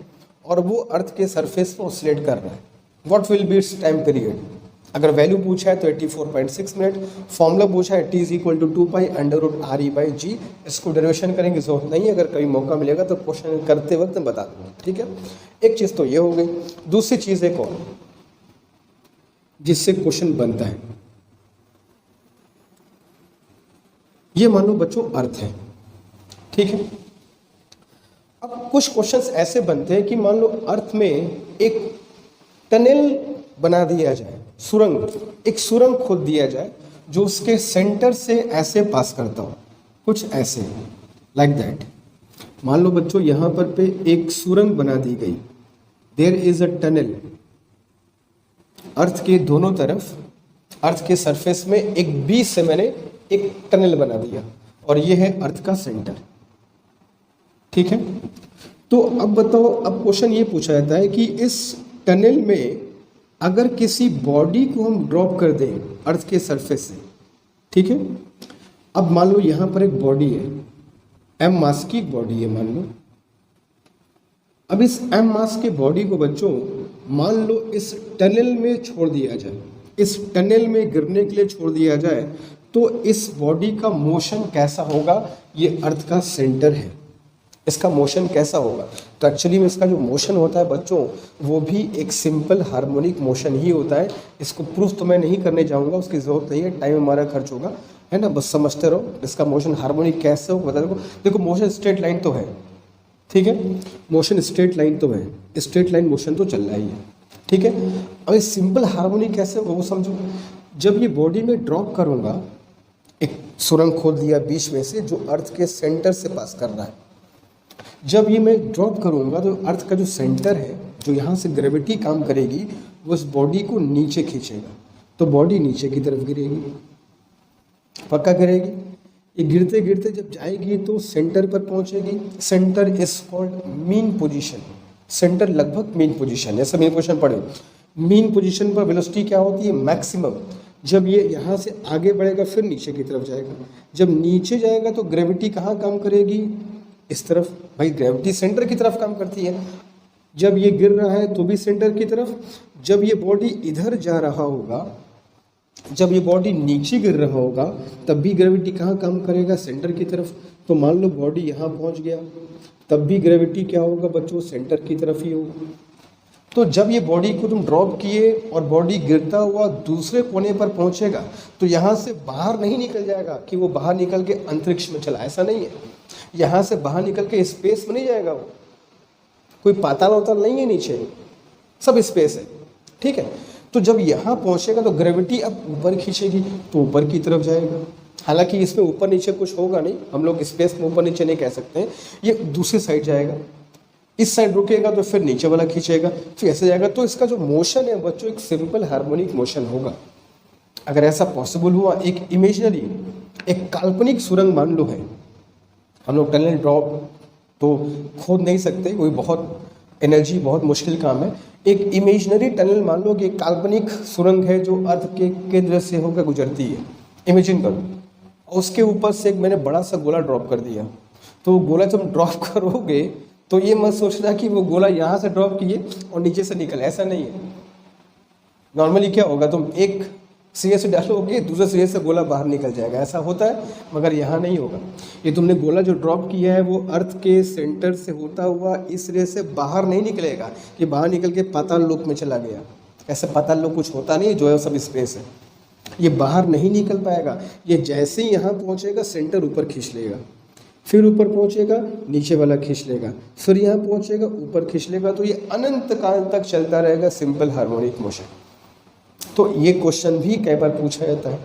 और वो अर्थ के सरफेस पर ऑसिलेट कर रहा है, what will be it's time period. अगर वैल्यू पूछा है तो 84.6 मिनट, फॉर्मूला पूछा है T = 2 पाई √RE/G। इसको डेरिवेशन करेंगे जरूरत नहीं है, अगर कभी मौका मिलेगा तो क्वेश्चन करते वक्त मैं बता दूंगा, ठीक है। एक चीज़ तो ये हो गई। दूसरी चीज़ एक और जिससे क्वेश्चन बनता है, ये मान लो बच्चों अर्थ है, ठीक है। अब कुछ क्वेश्चंस ऐसे बनते हैं कि मान लो अर्थ में एक टनल बना दिया जाए, सुरंग, एक सुरंग खोद दिया जाए जो उसके सेंटर से ऐसे पास करता हो, कुछ ऐसे लाइक दैट। मान लो बच्चों यहाँ पर पे एक सुरंग बना दी गई, देयर इज अ टनल। अर्थ के दोनों तरफ, अर्थ के सरफेस में एक बीच से मैंने एक टनल बना दिया और ये है अर्थ का सेंटर, ठीक है। तो अब बताओ, अब क्वेश्चन ये पूछा जाता है कि इस टनल में अगर किसी बॉडी को हम ड्रॉप कर दें अर्थ के सरफेस से, ठीक है। अब मान लो यहाँ पर एक बॉडी है, m मास की बॉडी है मान लो। अब इस m मास के बॉडी को बच्चों मान लो इस टनल में छोड़ दिया जाए, इस टनल में गिरने के लिए छोड़ दिया जाए, तो इस बॉडी का मोशन कैसा होगा। ये अर्थ का सेंटर है, इसका मोशन कैसा होगा। तो एक्चुअली में इसका जो मोशन होता है बच्चों, वो भी एक सिंपल हार्मोनिक मोशन ही होता है। इसको प्रूफ तो मैं नहीं करने जाऊंगा, उसकी ज़रूरत नहीं है, टाइम हमारा खर्च होगा, है ना। बस समझते रहो इसका मोशन हार्मोनिक कैसे हो, बता देखो। देखो मोशन स्ट्रेट लाइन तो है, ठीक है, मोशन स्ट्रेट लाइन तो है, स्ट्रेट लाइन मोशन तो चल रहा ही है, ठीक है। अब सिंपल हार्मोनिक कैसे होगा वो समझो। जब ये बॉडी में ड्रॉप करूँगा, एक सुरंग खोद दिया बीच में से जो अर्थ के सेंटर से पास कर रहा है, जब ये मैं ड्रॉप करूँगा तो अर्थ का जो सेंटर है, जो यहाँ से ग्रेविटी काम करेगी, वो इस बॉडी को नीचे खींचेगा, तो बॉडी नीचे की तरफ गिरेगी, पक्का गिरेगी। ये गिरते गिरते जब जाएगी तो सेंटर पर पहुँचेगी। Centre is called mean position. Centre लगभग मीन पोजीशन, ऐसा मीन पोजीशन पढ़े। मीन पोजीशन पर वेलोसिटी क्या होती है? मैक्सिमम। जब ये यहाँ से आगे बढ़ेगा फिर नीचे की तरफ जाएगा। जब नीचे जाएगा तो ग्रेविटी कहाँ काम करेगी? इस तरफ। भाई ग्रेविटी सेंटर की तरफ काम करती है। जब ये गिर रहा है तो भी सेंटर की तरफ। जब ये बॉडी इधर जा रहा होगा, जब ये बॉडी नीचे गिर रहा होगा, तब भी ग्रेविटी कहाँ काम करेगा? सेंटर की तरफ। तो मान लो बॉडी यहाँ पहुँच गया, तब भी ग्रेविटी क्या होगा बच्चों? सेंटर की तरफ ही होगा। तो जब ये बॉडी को तुम ड्रॉप किए और बॉडी गिरता हुआ दूसरे कोने पर पहुँचेगा, तो यहाँ से बाहर नहीं निकल जाएगा कि वो बाहर निकल के अंतरिक्ष में चला, ऐसा नहीं है। यहाँ से बाहर निकल के स्पेस में नहीं जाएगा वो, कोई पाताल वाताल नहीं है नीचे, सब स्पेस है, ठीक है। तो जब यहाँ पहुँचेगा तो ग्रेविटी अब ऊपर खींचेगी तो ऊपर की तरफ जाएगा। हालांकि इसमें ऊपर नीचे कुछ होगा नहीं, हम लोग स्पेस में ऊपर नीचे नहीं कह सकते हैं, ये दूसरी साइड जाएगा। इस साइड रुकेगा तो फिर नीचे वाला खींचेगा, फिर ऐसे जाएगा। तो इसका जो मोशन है बच्चों एक सिंपल हार्मोनिक मोशन होगा। अगर ऐसा पॉसिबल हुआ, एक इमेजिनरी, एक काल्पनिक सुरंग मान लो है, हम लोग टनल ड्रॉप तो खोद नहीं सकते, कोई बहुत एनर्जी, बहुत मुश्किल काम है। एक इमेजिनरी टनल मान लो कि एक काल्पनिक सुरंग है जो अर्थ के केंद्र से होकर गुजरती है, इमेजिन करो। और उसके ऊपर से एक मैंने बड़ा सा गोला ड्रॉप कर दिया, तो गोला जब ड्रॉप करोगे तो ये मत सोचना कि वो गोला यहाँ से ड्रॉप किए और नीचे से निकल, ऐसा नहीं है। नॉर्मली क्या होगा, तुम एक सिरे से डालोगे दूसरे सिरे से गोला बाहर निकल जाएगा, ऐसा होता है, मगर यहाँ नहीं होगा। ये तुमने गोला जो ड्रॉप किया है वो अर्थ के सेंटर से होता हुआ इस सिरे से बाहर नहीं निकलेगा कि बाहर निकल के पाताल लोक में चला गया। ऐसे पाताल लोक कुछ होता नहीं, जो है सब स्पेस है। ये बाहर नहीं निकल पाएगा। ये जैसे ही यहाँ पहुँचेगा सेंटर ऊपर खींच लेगा, फिर ऊपर पहुँचेगा नीचे वाला खींच लेगा, फिर यहाँ पहुँचेगा ऊपर खींच लेगा। तो ये अनंत काल तक चलता रहेगा सिंपल हार्मोनिक मोशन। तो ये क्वेश्चन भी कई बार पूछा जाता है,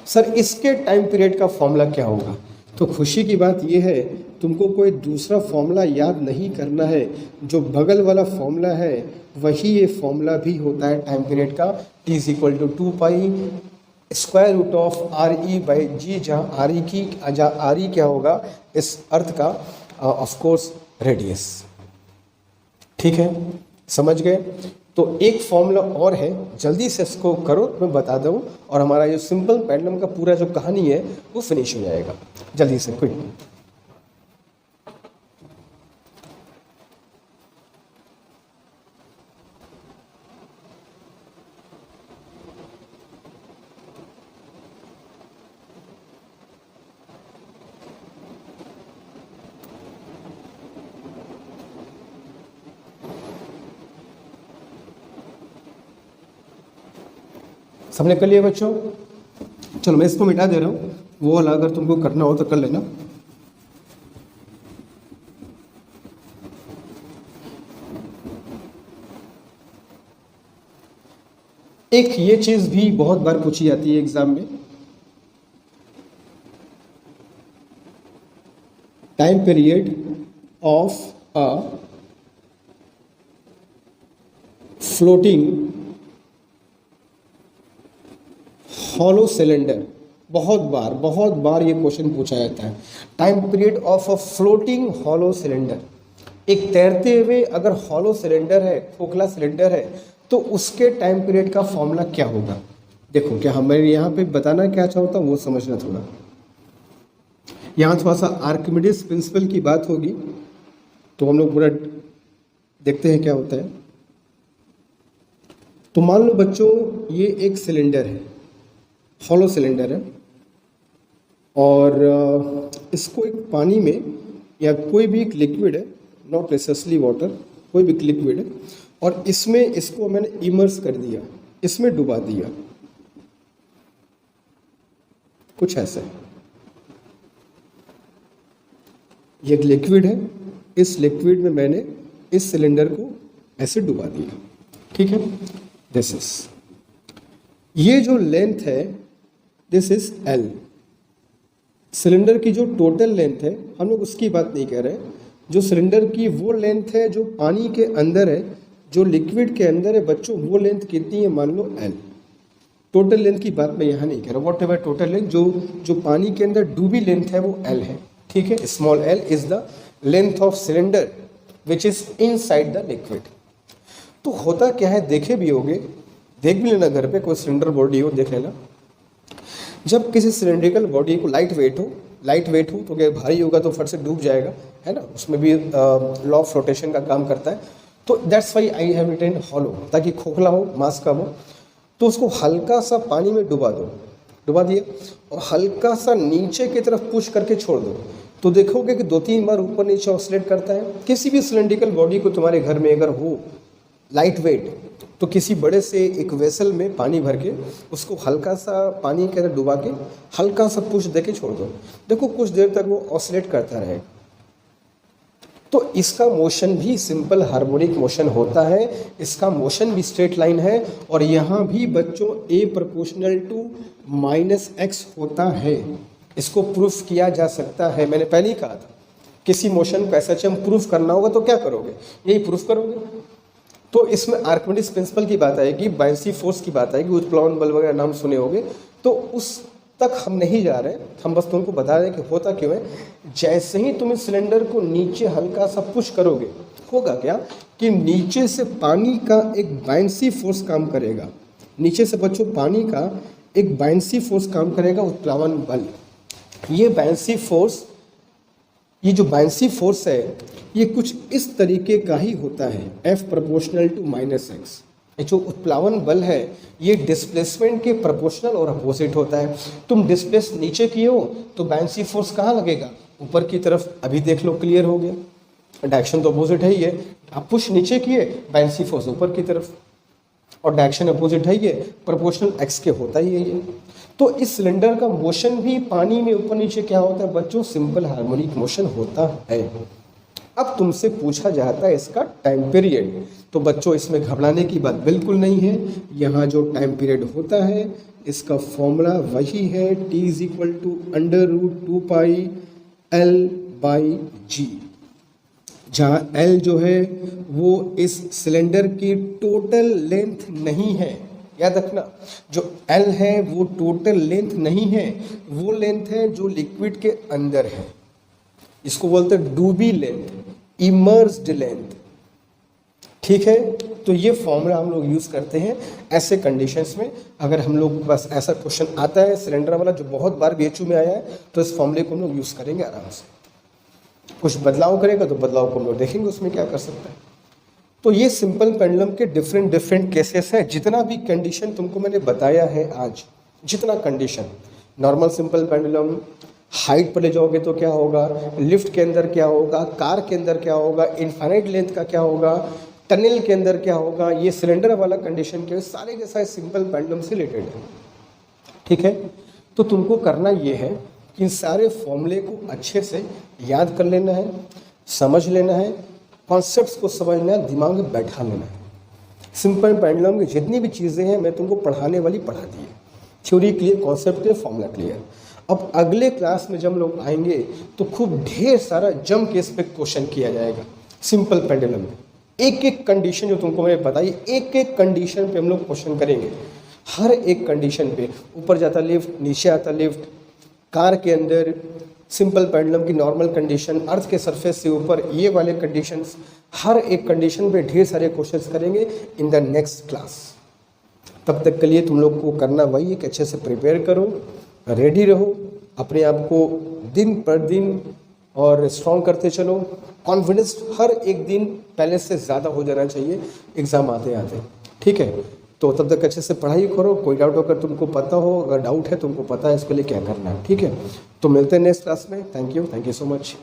सर इसके टाइम पीरियड का फॉर्मूला क्या होगा? तो खुशी की बात यह है, तुमको कोई दूसरा फॉर्मूला याद नहीं करना है, जो बगल वाला फॉर्मूला है वही ये फॉर्मूला भी होता है टाइम पीरियड का। T = 2 square root of RE/G, जहाँ RE क्या होगा इस अर्थ का, ऑफ कोर्स रेडियस। ठीक है, समझ गए? तो एक फॉर्मूला और है, जल्दी से इसको करो, मैं बता दूँ, और हमारा जो सिंपल पेंडुलम का पूरा जो कहानी है वो फिनिश हो जाएगा। जल्दी से क्विक। सबने कर लिया बच्चों? चलो मैं इसको मिटा दे रहा हूँ, वो वाला अगर तुमको करना हो तो कर लेना। एक ये चीज भी बहुत बार पूछी जाती है एग्जाम में, time period of a floating hollow cylinder. बहुत बार ये क्वेश्चन पूछा जाता है, time period of a floating hollow cylinder. एक तैरते हुए अगर हॉलो सिलेंडर है, खोखला सिलेंडर है, तो उसके टाइम पीरियड का फॉर्मूला क्या होगा? देखो, क्या हमें यहाँ पे बताना क्या चाहता हूँ वो समझना थोड़ा। यहाँ थोड़ा सा आर्किमिडीज प्रिंसिपल की बात होगी, तो हम लोग पूरा देखते हैं क्या होता है। तो मान लो बच्चों ये एक सिलेंडर है, हॉलो सिलेंडर है, और इसको एक पानी में या कोई भी एक लिक्विड है, नॉट नेसेसरली वाटर, कोई भी लिक्विड है, और इसमें इसको मैंने इमर्स कर दिया, इसमें डुबा दिया, कुछ ऐसा है। ये एक लिक्विड है, इस लिक्विड में मैंने इस सिलेंडर को ऐसे डुबा दिया, ठीक है। दिस इज, ये जो लेंथ है दिस इज एल। सिलेंडर की जो टोटल लेंथ है हम लोग उसकी बात नहीं कह रहे, जो सिलेंडर की वो लेंथ है जो पानी के अंदर है, जो लिक्विड के अंदर है बच्चों, वो लेंथ कितनी है, मान लो एल। टोटल लेंथ की बात मैं यहाँ नहीं कह रहा, वॉट एवर टोटल लेंथ, जो पानी के अंदर डूबी लेंथ है वो एल है, ठीक है। Small L is the length of cylinder which is inside the liquid. तो होता क्या है, देखे भी होगे, देख भी लेना घर पे, कोई सिलेंडर बॉडी हो देख लेना। जब किसी सिलेंड्रिकल बॉडी को लाइट वेट हो तो क्या भारी होगा तो फट से डूब जाएगा, है ना, उसमें भी लॉ ऑफ फ्लोटेशन का काम करता है। तो that's why I have written hollow, ताकि खोखला हो, मास का हो। तो उसको हल्का सा पानी में डुबा दिया और हल्का सा नीचे की तरफ पुश करके छोड़ दो, तो देखोगे कि 2-3 बार ऊपर नीचे ऑसिलेट करता है। किसी भी सिलेंड्रिकल बॉडी को तुम्हारे घर में अगर हो लाइट वेट, तो किसी बड़े से एक वेसल में पानी भर के उसको हल्का सा पानी के अंदर डुबा के हल्का सा पुश दे के छोड़ दो, देखो कुछ देर तक वो ऑसिलेट करता रहेगा। तो इसका मोशन भी सिंपल हार्मोनिक मोशन होता है, इसका मोशन भी स्ट्रेट लाइन है, और यहाँ भी बच्चों A प्रोपोर्शनल टू -x होता है। इसको प्रूफ किया जा सकता है, मैंने पहले ही कहा था। किसी मोशन को SHM प्रूफ करना होगा तो क्या करोगे, यही प्रूफ करोगे। तो इसमें आर्किमिडीज प्रिंसिपल की बात आएगी, बायसी फोर्स की बात आएगी, उत्प्लावन बल वगैरह नाम सुने होंगे, तो उस तक हम नहीं जा रहे, हम बस तुमको बता रहे हैं कि होता क्यों है। जैसे ही तुम इस सिलेंडर को नीचे हल्का सा पुश करोगे, होगा क्या कि नीचे से पानी का एक बायसी फोर्स काम करेगा, नीचे से बच्चों पानी का एक बायसी फोर्स काम करेगा, उत्प्लावन बल। ये बायसी फोर्स, ये जो बायसी फोर्स है ये कुछ इस तरीके का ही होता है, F प्रोपोर्शनल टू -x। जो उत्प्लावन बल है ये डिस्प्लेसमेंट के प्रोपोर्शनल और अपोजिट होता है। तुम डिस्प्लेस नीचे किए हो तो बायसी फोर्स कहाँ लगेगा, ऊपर की तरफ। अभी देख लो, क्लियर हो गया, डायरेक्शन तो अपोजिट है ही है। आप पुश नीचे किए, बायसी फोर्स ऊपर की तरफ, और डायरेक्शन अपोजिट है ये, प्रोपोर्शनल x के होता ही है ये। तो इस सिलेंडर का मोशन भी पानी में ऊपर नीचे क्या होता है बच्चों, सिंपल हार्मोनिक मोशन होता है। अब तुमसे पूछा जाता है इसका टाइम पीरियड, तो बच्चों इसमें घबराने की बात बिल्कुल नहीं है। यहाँ जो टाइम पीरियड होता है इसका फॉर्मूला वही है, T = √2 पाई L/G, जहाँ L जो है वो इस सिलेंडर की टोटल लेंथ नहीं है। याद रखना, जो L है वो टोटल लेंथ नहीं है, वो लेंथ है जो लिक्विड के अंदर है। इसको बोलते हैं डूबी लेंथ, इमर्स्ड लेंथ, ठीक है। तो ये फॉर्मूला हम लोग यूज़ करते हैं ऐसे कंडीशंस में। अगर हम लोग बस ऐसा क्वेश्चन आता है सिलेंडर वाला जो बहुत बार BHU में आया है, तो इस फॉर्मूले को हम लोग यूज़ करेंगे आराम से। कुछ बदलाव करेगा तो बदलाव को हम लोग देखेंगे उसमें क्या कर सकता है। तो ये सिंपल पेंडुलम के डिफरेंट केसेस हैं। जितना भी कंडीशन तुमको मैंने बताया है आज, जितना condition, normal simple pendulum, height पर ले जाओगे तो क्या होगा, लिफ्ट के अंदर क्या होगा, कार के अंदर क्या होगा, इनफाइनाइट लेंथ का क्या होगा, टनल के अंदर क्या होगा, ये सिलेंडर वाला कंडीशन के सारे के सारे सिंपल पेंडुलम से रिलेटेड है, ठीक है। तो तुमको करना ये है कि इन सारे फॉर्मूले को अच्छे से याद कर लेना है, समझ लेना है, कॉन्सेप्ट्स को समझना है, दिमाग में बैठा लेना है। सिंपल पेंडुलम की जितनी भी चीज़ें हैं मैं तुमको पढ़ाने वाली पढ़ा दी है, theory clear, concept clear, formula clear. अब अगले क्लास में जब लोग आएंगे तो खूब ढेर सारा जम के इस पर क्वेश्चन किया जाएगा सिंपल पेंडुलम में। एक एक कंडीशन जो तुमको मैंने बताई, एक एक कंडीशन पे हम लोग क्वेश्चन करेंगे। हर एक कंडीशन पे, ऊपर जाता लिफ्ट, नीचे आता लिफ्ट, कार के अंदर सिंपल पेंडुलम की नॉर्मल कंडीशन, अर्थ के सरफेस से ऊपर, ये वाले कंडीशंस, हर एक कंडीशन पे ढेर सारे क्वेश्चंस करेंगे इन द नेक्स्ट क्लास। तब तक के लिए तुम लोग को करना वही है कि अच्छे से प्रिपेयर करो, रेडी रहो, अपने आप को दिन पर दिन और स्ट्रॉन्ग करते चलो। कॉन्फिडेंस हर एक दिन पहले से ज़्यादा हो जाना चाहिए एग्ज़ाम आते आते, ठीक है। तो तब तक अच्छे से पढ़ाई करो। कोई डाउट अगर तुमको पता हो, अगर डाउट है तुमको पता है इसके लिए क्या करना है, ठीक है। तो मिलते हैं नेक्स्ट क्लास में। Thank you so much.